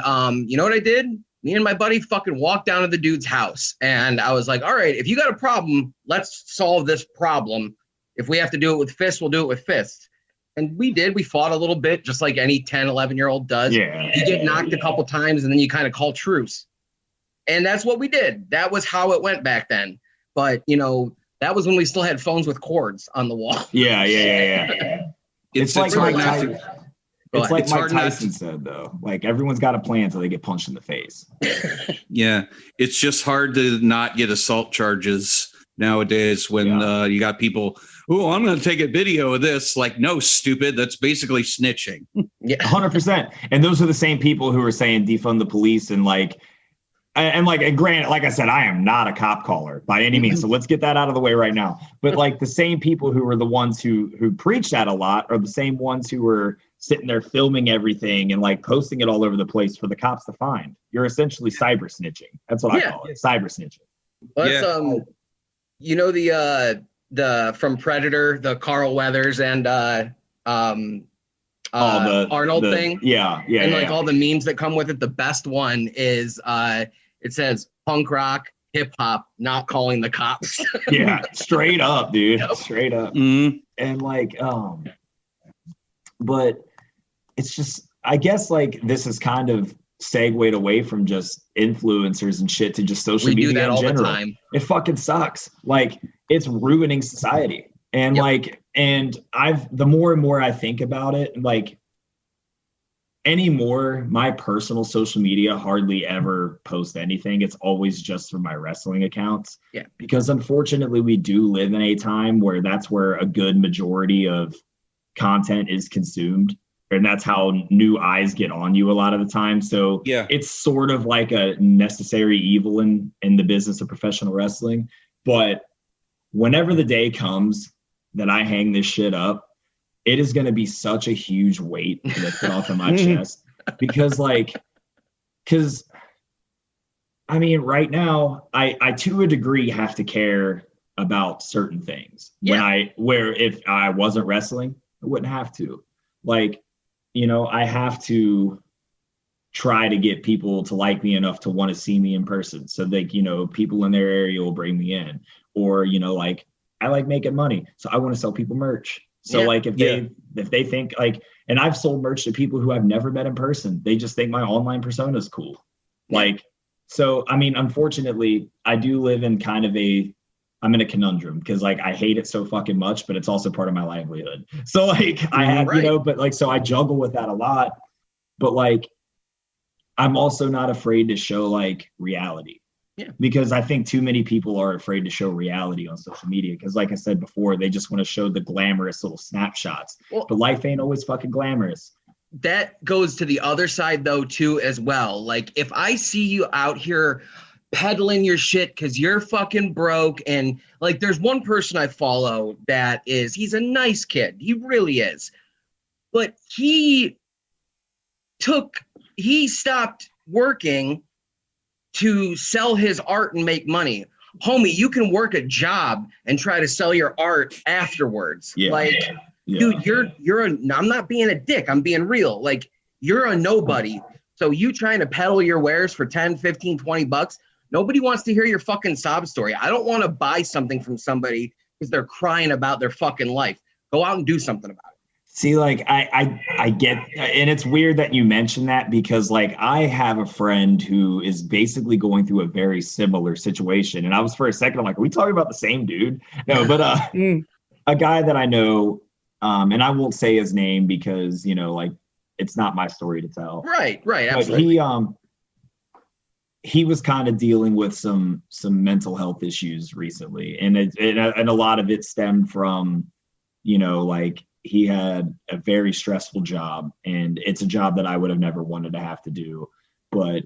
you know what I did? Me and my buddy fucking walked down to the dude's house, and I was like, "All right, if you got a problem, let's solve this problem. If we have to do it with fists, we'll do it with fists." And we did. We fought a little bit, just like any 10, 11-year-old does. Yeah. You get knocked a couple times, and then you kind of call truce. And that's what we did. That was how it went back then. But, you know, that was when we still had phones with cords on the wall. Yeah. It's like hard Mike not to- Tyson. It's like It's Mike hard not Tyson said, though. Like, everyone's got a plan until they get punched in the face. Yeah, it's just hard to not get assault charges nowadays when you got people, "Oh, I'm going to take a video of this." Like, no, stupid. That's basically snitching. Yeah. 100%. And those are the same people who are saying defund the police and granted, like I said, I am not a cop caller by any means. So let's get that out of the way right now. But like the same people who were the ones who preach that a lot are the same ones who were sitting there filming everything and like posting it all over the place for the cops to find. You're essentially cyber snitching. That's what I call it. Cyber snitching. Let's, you know, the from Predator, the Carl Weathers and Arnold thing. Yeah. And like all the memes that come with it. The best one is it says punk rock, hip hop, not calling the cops. Yeah, straight up, dude. Yep. Straight up. Mm-hmm. And like, but it's just, I guess like this is kind of segued away from just influencers and shit to just social media do that in all general. the time. It fucking sucks. Like it's ruining society. And the more and more I think about it, like anymore, my personal social media hardly ever post anything. It's always just for my wrestling accounts. Yeah. Because unfortunately we do live in a time where that's where a good majority of content is consumed. And that's how new eyes get on you a lot of the time. So it's sort of like a necessary evil in the business of professional wrestling. But whenever the day comes that I hang this shit up, it is going to be such a huge weight lifted off of my chest. Because I mean, right now, I to a degree have to care about certain things. Where if I wasn't wrestling, I wouldn't have to. Like, you know, I have to try to get people to like me enough to want to see me in person. So that, you know, people in their area will bring me in. Or, you know, like I like making money, so I want to sell people merch. So like if they think like, and I've sold merch to people who I've never met in person, they just think my online persona is cool. Like, so, I mean, unfortunately I do live in kind of I'm in a conundrum because like I hate it so fucking much, but it's also part of my livelihood. So like I have, you know, but like, so I juggle with that a lot, but like, I'm also not afraid to show like reality. Yeah. Because I think too many people are afraid to show reality on social media. Because like I said before, they just want to show the glamorous little snapshots. Well, but life ain't always fucking glamorous. That goes to the other side though, too, as well. Like if I see you out here peddling your shit because you're fucking broke, and like there's one person I follow that he's a nice kid. He really is. But he stopped working to sell his art and make money. Homie, you can work a job and try to sell your art afterwards. Dude, I'm not being a dick. I'm being real. Like you're a nobody. So you trying to peddle your wares for 10, 15, 20 bucks. Nobody wants to hear your fucking sob story. I don't want to buy something from somebody because they're crying about their fucking life. Go out and do something about it. See, like I get, and it's weird that you mentioned that because like I have a friend who is basically going through a very similar situation. And I was for a second, I'm like, are we talking about the same dude? No, but a guy that I know, and I won't say his name because, you know, like it's not my story to tell. Right, absolutely. But he was kind of dealing with some mental health issues recently. And a lot of it stemmed from, you know, like, he had a very stressful job, and it's a job that I would have never wanted to have to do, but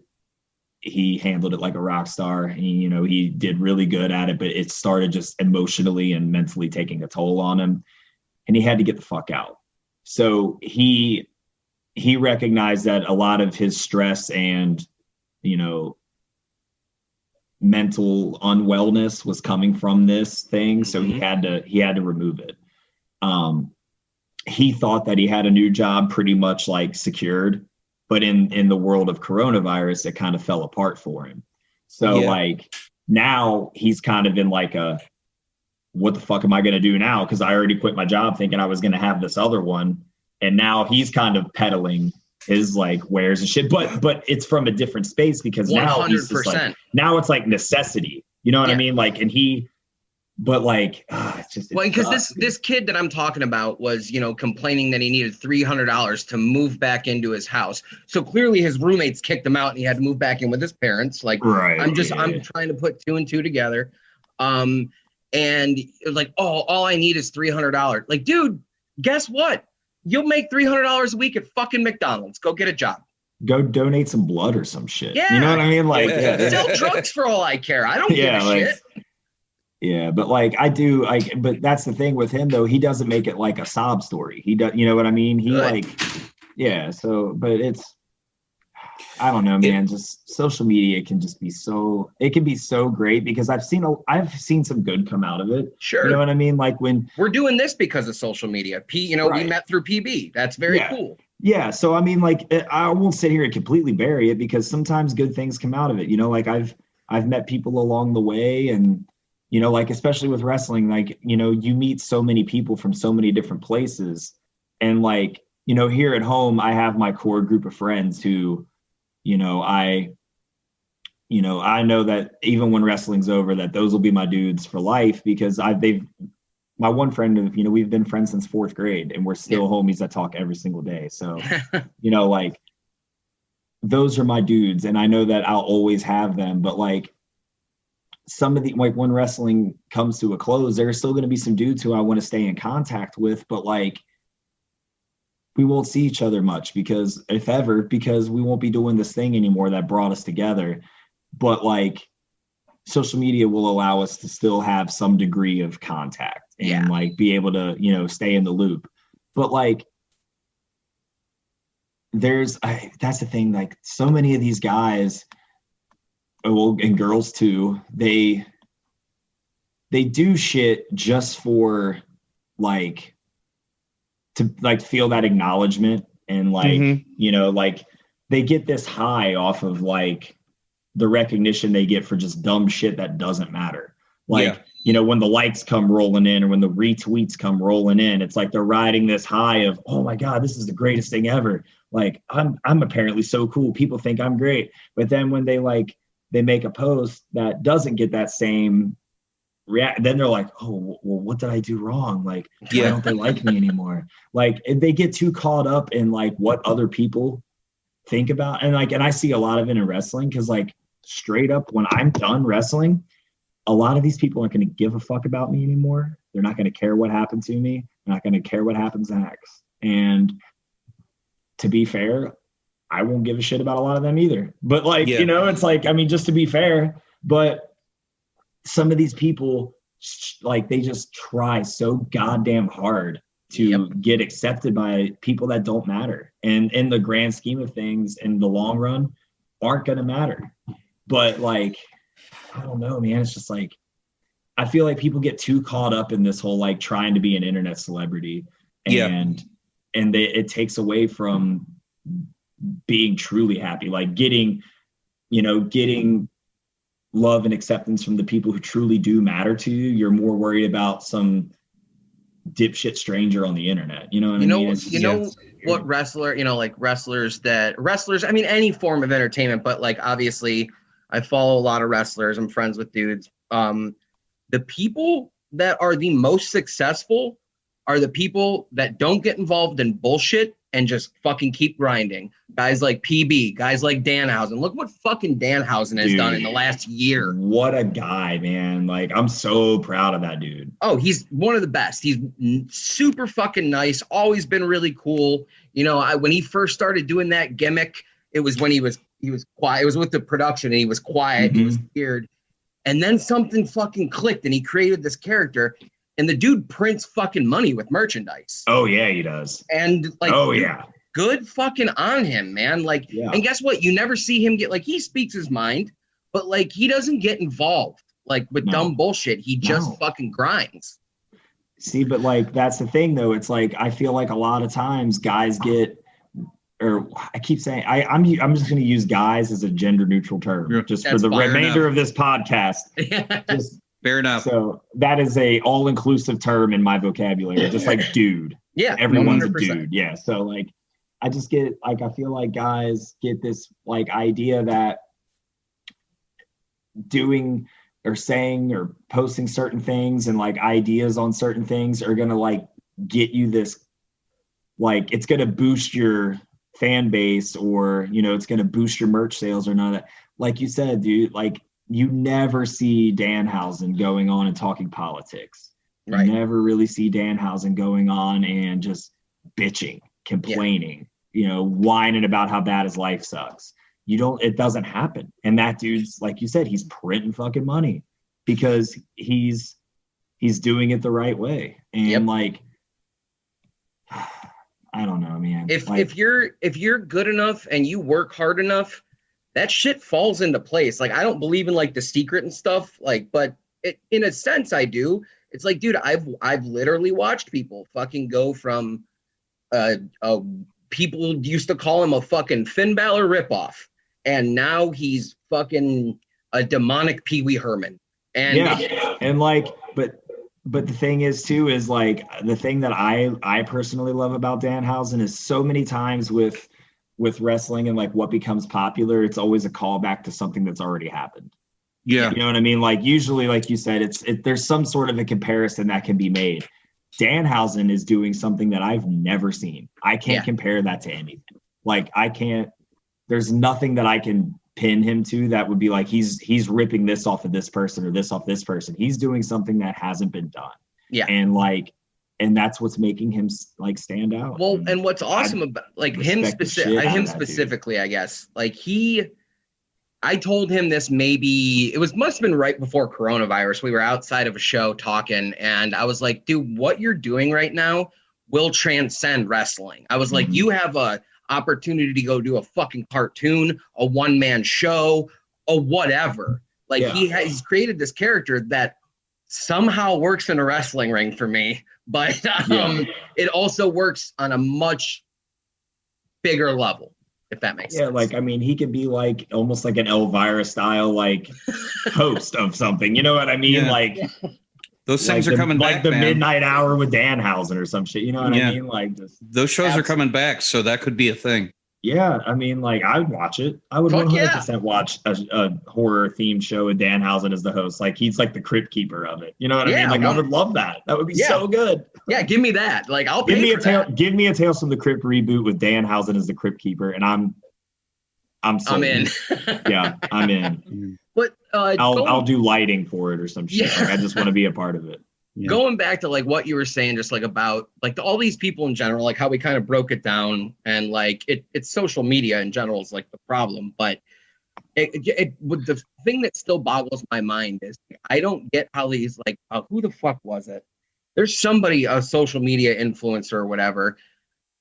he handled it like a rock star. He did really good at it, but it started just emotionally and mentally taking a toll on him, and he had to get the fuck out. So he he recognized that a lot of his stress and, you know, mental unwellness was coming from this thing. So he had to remove it. He thought that he had a new job pretty much like secured, but in the world of coronavirus, it kind of fell apart for him. So like now he's kind of in like a, what the fuck am I going to do now? Because I already quit my job thinking I was going to have this other one. And now he's kind of peddling his like wares and shit, but it's from a different space because 100%. Now he's just like, now it's like necessity. You know what I mean? Like, and he, but like, it's just, well, because this kid that I'm talking about was, you know, complaining that he needed $300 to move back into his house. So clearly his roommates kicked him out and he had to move back in with his parents. Like, I'm trying to put two and two together. And like, oh, all I need is $300. Like, dude, guess what? You'll make $300 a week at fucking McDonald's. Go get a job. Go donate some blood or some shit. Yeah. You know what I mean? Like, sell drugs for all I care. I don't give a shit. Yeah, but like but that's the thing with him though. He doesn't make it like a sob story. He does, you know what I mean? He like, yeah. So, but it's, I don't know, man. Just social media can just be it can be so great because I've seen some good come out of it. Sure. You know what I mean? Like when we're doing this because of social media. We met through PB. That's very cool. Yeah. So, I mean, like, I won't sit here and completely bury it because sometimes good things come out of it. You know, like I've met people along the way and, you know, like, especially with wrestling, like, you know, you meet so many people from so many different places. And like, you know, here at home, I have my core group of friends who, you know, I know that even when wrestling's over, that those will be my dudes for life because my one friend, you know, we've been friends since 4th grade and we're still homies that talk every single day. So, you know, like those are my dudes and I know that I'll always have them, but like some of the, like when wrestling comes to a close, there are still going to be some dudes who I want to stay in contact with, but like, we won't see each other much because we won't be doing this thing anymore that brought us together. But like social media will allow us to still have some degree of contact and like be able to, you know, stay in the loop. But like, that's the thing. Like so many of these guys, well, and girls too, they do shit just for like, to like feel that acknowledgement and like, you know, like they get this high off of like the recognition they get for just dumb shit that doesn't matter. Like, you know, when the likes come rolling in or when the retweets come rolling in, it's like they're riding this high of, oh my God, this is the greatest thing ever. Like I'm apparently so cool. People think I'm great. But then when they make a post that doesn't get that same then they're like, oh, well, what did I do wrong? Like, why don't they like me anymore? Like, they get too caught up in like what other people think about. And like, and I see a lot of it in wrestling because like straight up when I'm done wrestling, a lot of these people aren't going to give a fuck about me anymore. They're not going to care what happened to me. They're not going to care what happens next. And to be fair, I won't give a shit about a lot of them either. But like, you know, it's like, I mean, just to be fair, but some of these people, like, they just try so goddamn hard to get accepted by people that don't matter. And in the grand scheme of things, in the long run, aren't going to matter. But like, I don't know, man. It's just like, I feel like people get too caught up in this whole, like, trying to be an internet celebrity. And it takes away from being truly happy, like getting love and acceptance from the people who truly do matter to you. You're more worried about some dipshit stranger on the internet. You know what I mean? What wrestler, you know, like wrestlers, I mean, any form of entertainment, but like, obviously I follow a lot of wrestlers. I'm friends with dudes. The people that are the most successful are the people that don't get involved in bullshit and just fucking keep grinding. Guys like PB, guys like Danhausen. Look what fucking Danhausen has done in the last year. What a guy, man. Like, I'm so proud of that dude. Oh, he's one of the best. He's super fucking nice. Always been really cool. You know, when he first started doing that gimmick, it was when he was quiet. It was with the production and he was quiet. He was weird. And then something fucking clicked and he created this character. And the dude prints fucking money with merchandise. Oh, yeah, he does. And like, good fucking on him, man. Like, and guess what? You never see him get, like, he speaks his mind, but like, he doesn't get involved like with dumb bullshit. He just fucking grinds. See, but like, that's the thing though. It's like, I feel like a lot of times guys get, or I keep saying, I'm just going to use guys as a gender neutral term just for the remainder of this podcast. Just, fair enough. So that is a all inclusive term in my vocabulary, just like dude. Yeah. Everyone's 100%. a dude. Yeah. So like, I just get like, I feel like guys get this like idea that doing or saying or posting certain things and like ideas on certain things are going to like get you this, like, it's going to boost your fan base, or, you know, it's going to boost your merch sales or none of that. Like you said, dude, like, you never see Danhausen going on and talking politics. Right. You never really see Danhausen going on and just bitching, complaining, you know, whining about how bad his life sucks. It doesn't happen. And that dude's, like you said, he's printing fucking money because he's doing it the right way. And like, I don't know, man. If you're good enough and you work hard enough, that shit falls into place. Like, I don't believe in like The Secret and stuff, like, but in a sense I do. It's like, dude, I've literally watched people fucking go from people used to call him a fucking Finn Balor ripoff, and now he's fucking a demonic Pee Wee Herman. And and like, but the thing is too, is like, the thing that I personally love about Danhausen is so many times with wrestling and like what becomes popular, it's always a callback to something that's already happened. Yeah. You know what I mean? Like, usually, like you said, there's some sort of a comparison that can be made. Danhausen is doing something that I've never seen. I can't compare that to anything. Like, there's nothing that I can pin him to that would be like, he's ripping this off of this person or this off this person. He's doing something that hasn't been done. Yeah. And that's what's making him like stand out. Well, and what's awesome about like him specifically, I guess, like I told him this, maybe must have been right before coronavirus. We were outside of a show talking, and I was like, dude, what you're doing right now will transcend wrestling. I was like, you have a opportunity to go do a fucking cartoon, a one-man show, a whatever. Like, he's created this character that somehow works in a wrestling ring for me, but it also works on a much bigger level, if that makes sense. Like, I mean, he could be like almost like an Elvira style, like host of something. You know what I mean? Like, those things are coming back. Like the Midnight Hour with Danhausen or some shit. You know what I mean? Like, those shows are coming back, so that could be a thing. Yeah, I mean, like, I would watch it. I would 100% watch a horror themed show with Danhausen as the host. Like, he's like the crypt keeper of it. You know what I mean? Like, I would love that. That would be so good. Yeah, give me that. Like, I'll give pay me for that. Give me a Tales from the Crypt reboot with Danhausen as the crypt keeper, and I'm in. Yeah, I'm in. But I'll do lighting for it or some shit. Like, I just want to be a part of it. Yeah. Going back to like what you were saying, just like about like all these people in general, like how we kind of broke it down, and like it's social media in general is like the problem. But the thing that still boggles my mind is I don't get how these like who the fuck was it? There's somebody, a social media influencer or whatever,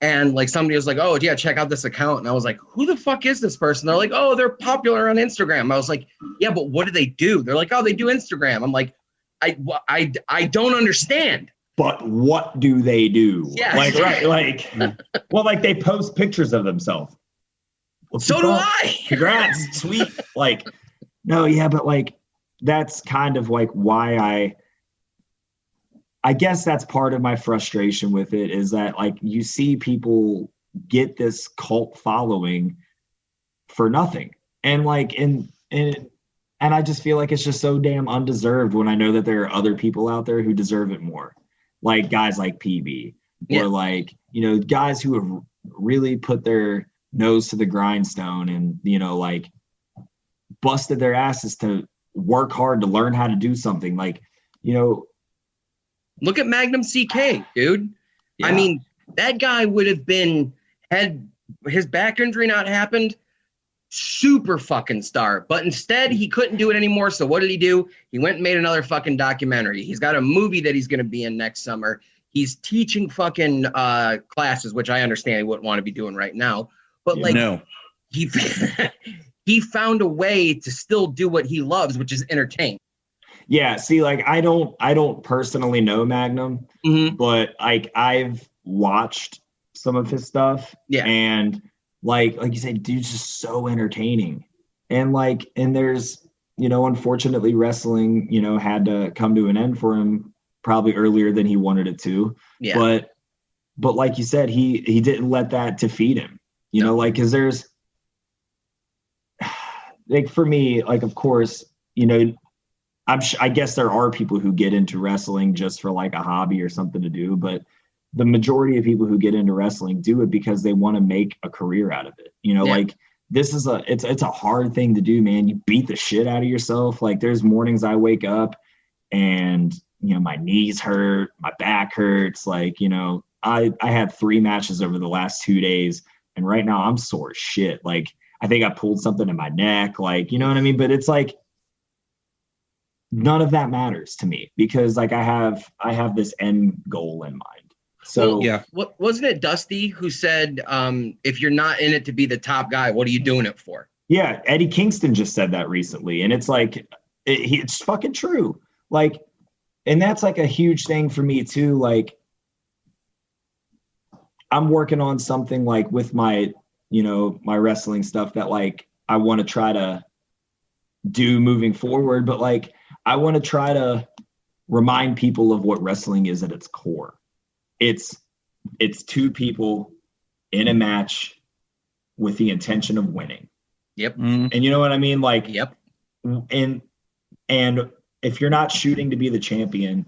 and like somebody was like, oh yeah, check out this account, and I was like, who the fuck is this person? They're like, oh, they're popular on Instagram. I was like, yeah, but what do they do? They're like, oh, they do Instagram. I'm like, I don't understand. But what do they do? Yeah. Like, right. Like, well, like they post pictures of themselves. So do I. Congrats. Sweet. Like, no, yeah, but like, that's kind of like why I guess that's part of my frustration with it, is that like you see people get this cult following for nothing. And like, and I just feel like it's just so damn undeserved when I know that there are other people out there who deserve it more. Like guys like PB, or like, you know, guys who have really put their nose to the grindstone and, you know, like busted their asses to work hard to learn how to do something. Like, you know, look at Magnum CK, dude. Yeah. I mean, that guy would have had his back injury not happened, super fucking star, but instead he couldn't do it anymore. So what did he do? He went and made another fucking documentary. He's got a movie that he's going to be in next summer. He's teaching fucking classes, which I understand he wouldn't want to be doing right now. But like, No. he he found a way to still do what he loves, which is entertain. Yeah, see, like I don't personally know Magnum, but like I've watched some of his stuff. Yeah. And like you said, dude's just so entertaining. And there's, unfortunately wrestling, had to come to an end for him probably earlier than he wanted it to. Yeah. But like you said, he didn't let that defeat him. Because there's like, for me, like, of course, I guess there are people who get into wrestling just for like a hobby or something to do, but the majority of people who get into wrestling do it because they want to make a career out of it. Like this is it's a hard thing to do, man. You beat the shit out of yourself. Like there's mornings I wake up and, my knees hurt, my back hurts. Like, I had 3 matches over the last 2 days and right now I'm sore as shit. Like I think I pulled something in my neck, like, you know what I mean? But it's like, none of that matters to me because like I have this end goal in mind. So well, yeah, wasn't it Dusty who said, if you're not in it to be the top guy, what are you doing it for? Yeah, Eddie Kingston just said that recently, and it's like it's fucking true. Like, and that's like a huge thing for me too. Like, I'm working on something like with my my wrestling stuff that like I want to try to do moving forward, but like I want to try to remind people of what wrestling is at its core. It's 2 people in a match with the intention of winning. Yep. And you know what I mean? Like, yep. And if you're not shooting to be the champion,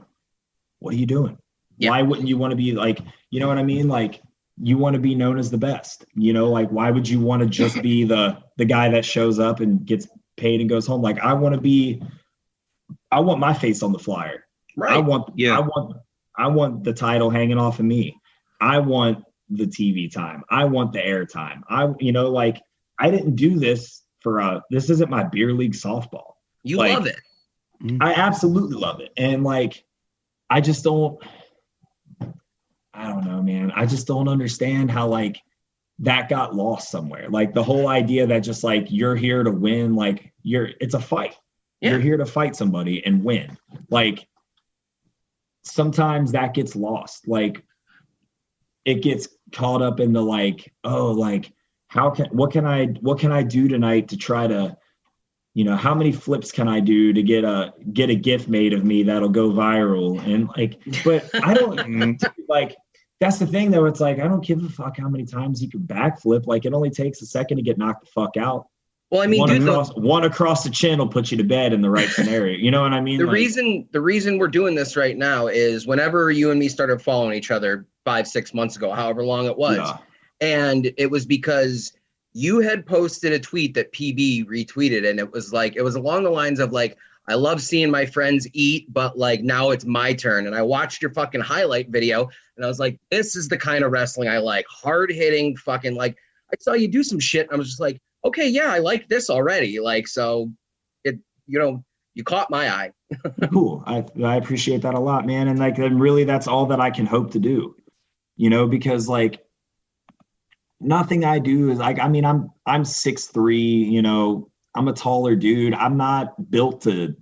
what are you doing? Yep. Why wouldn't you want to be like, you know what I mean? Like you want to be known as the best, like, why would you want to just be the guy that shows up and gets paid and goes home? Like I want my face on the flyer. Right. I want the title hanging off of me. I want the TV time. I want the air time. Like I didn't do this this isn't my beer league softball. You like, love it. I absolutely love it. And like, I don't know, man. I just don't understand how like that got lost somewhere. Like the whole idea that just like, you're here to win. Like it's a fight. Yeah. You're here to fight somebody and win. Like sometimes that gets lost. Like it gets caught up in the like, oh, like what can I do tonight to try to, how many flips can I do to get a GIF made of me that'll go viral? And like, but I don't like, that's the thing though. It's like, I don't give a fuck how many times you can backflip. Like it only takes a second to get knocked the fuck out. Well, I mean, one across the chin will put you to bed in the right scenario. You know what I mean? The reason we're doing this right now is whenever you and me started following each other 5-6 months ago, however long it was, and it was because you had posted a tweet that PB retweeted, and it was along the lines of like, I love seeing my friends eat, but like now it's my turn. And I watched your fucking highlight video, and I was like, this is the kind of wrestling I like, hard hitting, fucking like. I saw you do some shit. I was just like, okay, yeah, I like this already. Like, so it, you caught my eye. Cool. I appreciate that a lot, man. And like, and really that's all that I can hope to do, because like nothing I do is like, I mean, I'm 6'3", I'm a taller dude. I'm not built to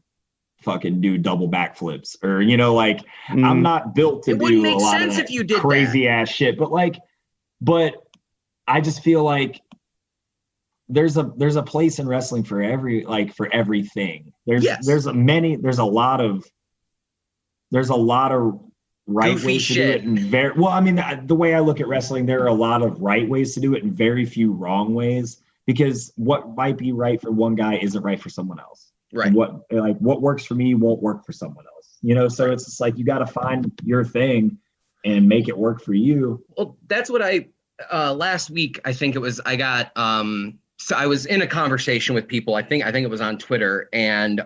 fucking do double backflips or, I'm not built to do a lot of if you did crazy ass shit, but I just feel like there's a place in wrestling for everything. There's a lot of right goofy ways shit. To do it and I mean, the way I look at wrestling, there are a lot of right ways to do it and very few wrong ways, because what might be right for one guy isn't right for someone else. Right. And what works for me won't work for someone else. So it's just like, you got to find your thing and make it work for you. Well, that's what last week, I think it was, I got, so I was in a conversation with people, I think it was on Twitter, and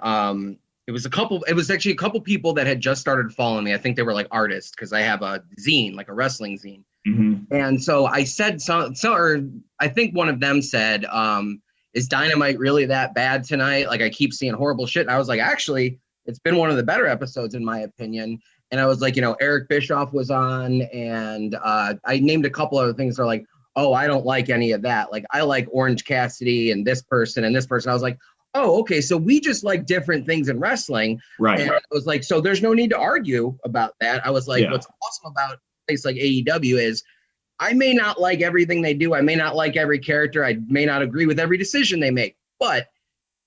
it was actually a couple people that had just started following me. I think they were like artists, because I have a zine, like a wrestling zine. Mm-hmm. And so I said, or I think one of them said, is Dynamite really that bad tonight? Like I keep seeing horrible shit. And I was like, actually, it's been one of the better episodes in my opinion. And I was like, Eric Bischoff was on, and I named a couple other things. They're like, oh, I don't like any of that. Like, I like Orange Cassidy and this person and this person. I was like, oh, okay, so we just like different things in wrestling. Right. And I was like, so there's no need to argue about that. I was like, what's awesome about a place like AEW is I may not like everything they do. I may not like every character. I may not agree with every decision they make, but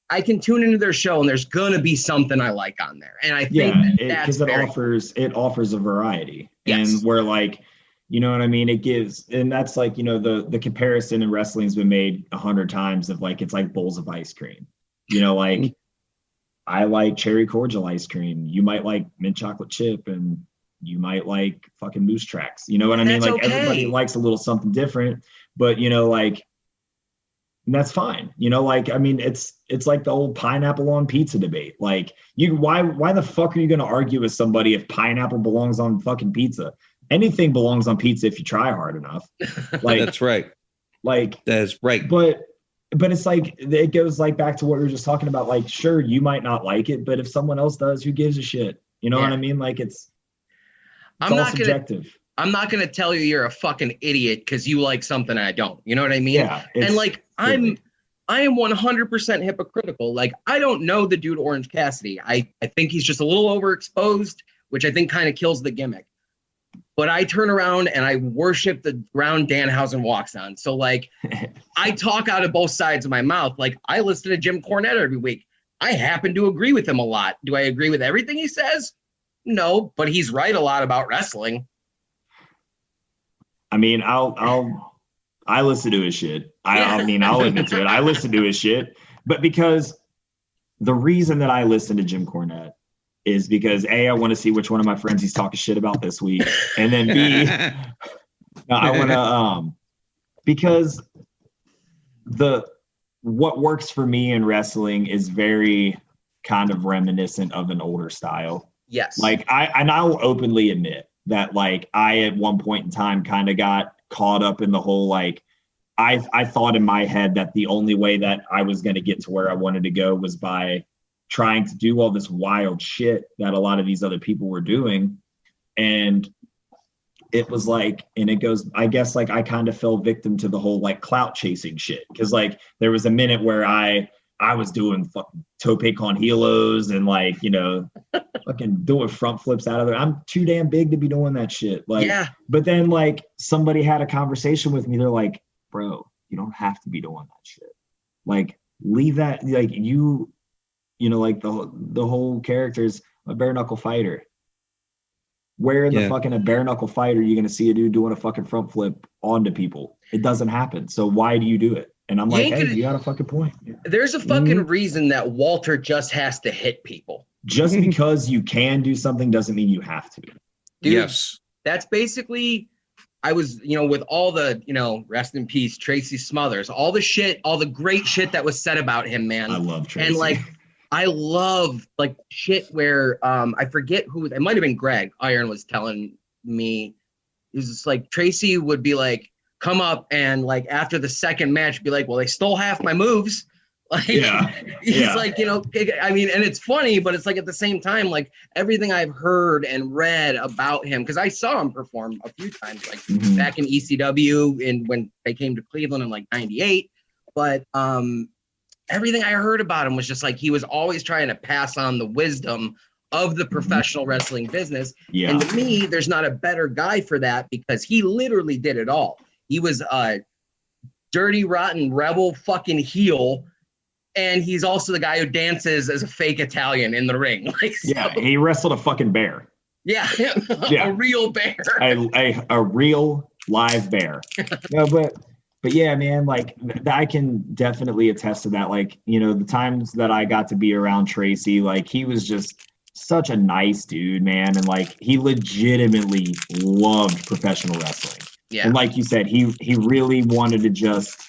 I can tune into their show and there's going to be something I like on there. And I think that's because it offers a variety. Yes. And where like, you know what I mean? It gives, and that's like, the comparison in wrestling has been made 100 times of like, it's like bowls of ice cream, like I like cherry cordial ice cream. You might like mint chocolate chip and you might like fucking moose tracks. You know what I mean? Like everybody likes a little something different, but and that's fine. I mean, it's like the old pineapple on pizza debate. Like why the fuck are you going to argue with somebody if pineapple belongs on fucking pizza? Anything belongs on pizza if you try hard enough. Like That's right. Like that's right. But it's like, it goes like back to what we were just talking about. Like, sure, you might not like it, but if someone else does, who gives a shit? You know what I mean? Like it's all subjective. I'm not going to tell you you're a fucking idiot because you like something I don't. You know what I mean? Yeah. And like, I am 100% hypocritical. Like, I don't know the dude Orange Cassidy. I think he's just a little overexposed, which I think kind of kills the gimmick. But I turn around and I worship the ground Danhausen walks on. So like, I talk out of both sides of my mouth. Like, I listen to Jim Cornette every week. I happen to agree with him a lot. Do I agree with everything he says? No, but he's right a lot about wrestling. I mean, I listen to his shit. I mean, I'll admit to it. I listen to his shit, but because the reason that I listen to Jim Cornette is because A, I want to see which one of my friends he's talking shit about this week. And then B, I want to, because what works for me in wrestling is very kind of reminiscent of an older style. Yes. Like I'll openly admit that like I at one point in time kind of got caught up in the whole like I thought in my head that the only way that I was going to get to where I wanted to go was by trying to do all this wild shit that a lot of these other people were doing. And it was like, and it goes, I guess like I kind of fell victim to the whole like clout chasing shit. Cause like there was a minute where I was doing fucking tope con helos and like, fucking doing front flips out of there. I'm too damn big to be doing that shit. Like, yeah. But then like somebody had a conversation with me. They're like, bro, you don't have to be doing that shit. Like leave that, like like the whole character is a bare knuckle fighter. Where in the fucking a bare knuckle fight are you going to see a dude doing a fucking front flip onto people? It doesn't happen. So why do you do it? And I'm like, hey, you got a fucking point. There's a fucking reason that Walter just has to hit people. Just because you can do something doesn't mean you have to. Dude, yes. That's basically, I was, with all the, rest in peace, Tracy Smothers, all the shit, all the great shit that was said about him, man. I love Tracy. And like, I love like shit where I forget who, it might have been Greg Iron was telling me. It was just like Tracy would be like, come up and like after the second match be like, well, they stole half my moves. Like he's like, I mean, and it's funny, but it's like at the same time, like everything I've heard and read about him, because I saw him perform a few times, like back in ECW and when they came to Cleveland in like 98. But everything I heard about him was just like he was always trying to pass on the wisdom of the professional wrestling business. Yeah. And to me, there's not a better guy for that because he literally did it all. He was a dirty, rotten rebel fucking heel. And he's also the guy who dances as a fake Italian in the ring. Like, yeah, he wrestled a fucking bear. Yeah, a real bear. A real live bear. No, but yeah, man, like I can definitely attest to that. Like, the times that I got to be around Tracy, like he was just such a nice dude, man. And like he legitimately loved professional wrestling. Yeah. And like you said, he really wanted to just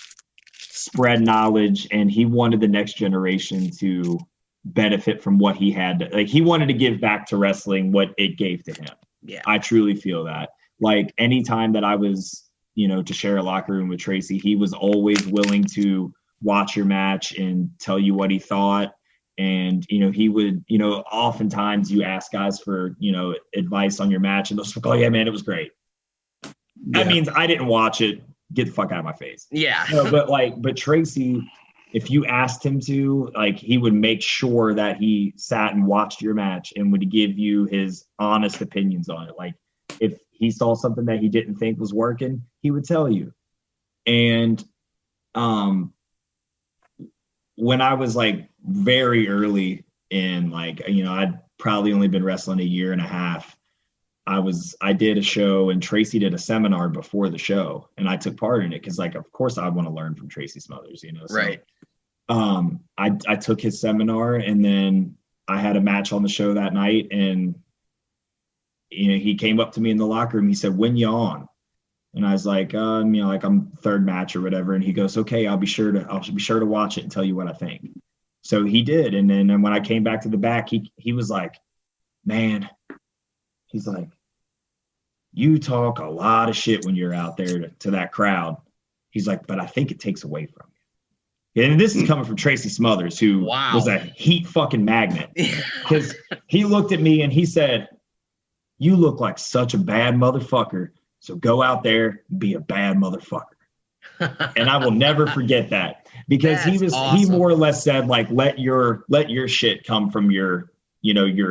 spread knowledge, and he wanted the next generation to benefit from what he had. Like he wanted to give back to wrestling what it gave to him. Yeah, I truly feel that. Like anytime that I was, to share a locker room with Tracy, he was always willing to watch your match and tell you what he thought. And, he would, oftentimes you ask guys for, advice on your match and they'll just go, oh yeah, man, it was great. Yeah. That means I didn't watch it. Get the fuck out of my face. Yeah. No, but Tracy, if you asked him to, he would make sure that he sat and watched your match and would give you his honest opinions on it. Like if he saw something that he didn't think was working, he would tell you. And when I was very early in I'd probably only been wrestling a year and a half. I did a show and Tracy did a seminar before the show and I took part in it because of course I want to learn from Tracy Smothers, So, right. I took his seminar and then I had a match on the show that night and he came up to me in the locker room. He said, "When you on?" And I was like, I'm third match or whatever. And he goes, "Okay, I'll be sure to watch it and tell you what I think." So he did. And then when I came back to the back, he was like, "Man," he's like, "You talk a lot of shit when you're out there to that crowd." He's like, "But I think it takes away from you." And this is coming from Tracy Smothers, who was a heat fucking magnet. Because he looked at me and he said, "You look like such a bad motherfucker. So go out there and be a bad motherfucker." And I will never forget that because he more or less said let your shit come from your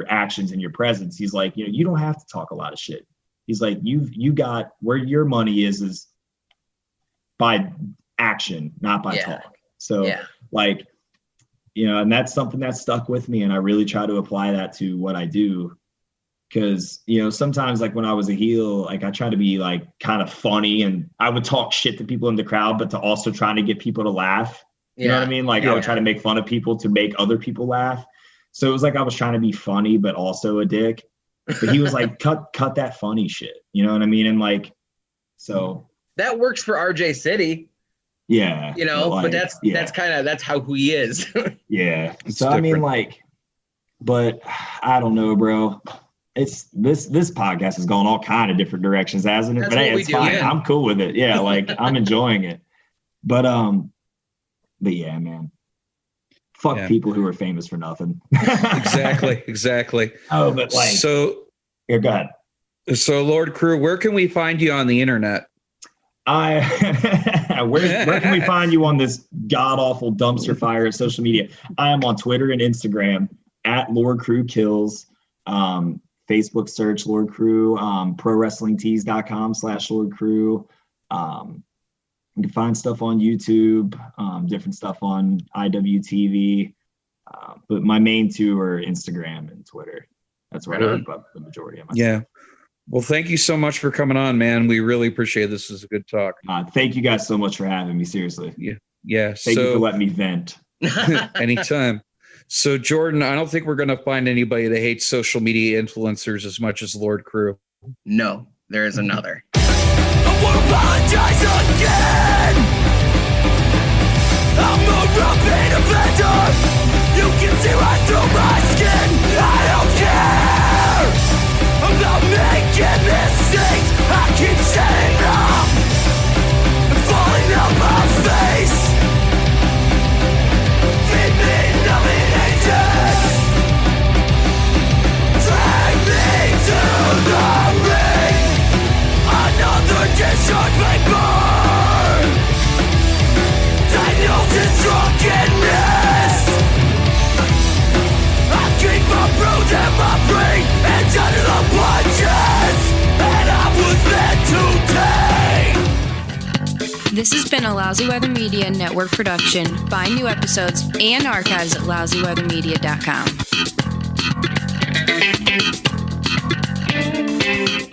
actions and your presence. He's like, you don't have to talk a lot of shit. He's like, you got where your money is by action, not by talk. So and that's something that stuck with me. And I really try to apply that to what I do. Because, sometimes when I was a heel, I try to be kind of funny and I would talk shit to people in the crowd, but to also trying to get people to laugh. You know what I mean? I would try to make fun of people to make other people laugh. So it was I was trying to be funny, but also a dick. But he was like, cut that funny shit. You know what I mean? And so that works for RJ City. Yeah. But that's how he is. Yeah. So I mean, but I don't know, bro. It's this podcast has gone all kind of different directions, hasn't it? That's but hey, it's fine. Yeah. I'm cool with it. Yeah, I'm enjoying it. But yeah, man. Fuck people who are famous for nothing. Exactly. Oh, but so yeah, go ahead. So Lord Crewe, where can we find you on the internet? Where can we find you on this god awful dumpster fire of social media? I am on Twitter and Instagram at Lord Crewe Kills. Facebook search Lord Crewe, prowrestlingtees.com/Lord Crewe. You can find stuff on YouTube, different stuff on IWTV. But my main two are Instagram and Twitter. That's where I put the majority of my stuff. Well, thank you so much for coming on, man. We really appreciate it. This is a good talk. Thank you guys so much for having me. Seriously. Yeah. Thank you for letting me vent. Anytime. So, Jordan, I don't think we're going to find anybody that hates social media influencers as much as Lord Crewe. No, there is another. I won't apologize again. I'm a repeat offender. You can see right through my skin. I don't care. I'm not making mistakes. I keep standing up and falling on my face. Feed me nothing ages. Drag me to the ring. Another discharge may burn. Diagnosis drunkenness. I keep my bruise and my brain and under the punches. And I was meant to take. This has been a Lousy Weather Media Network production. Find new episodes and archives at lousyweathermedia.com.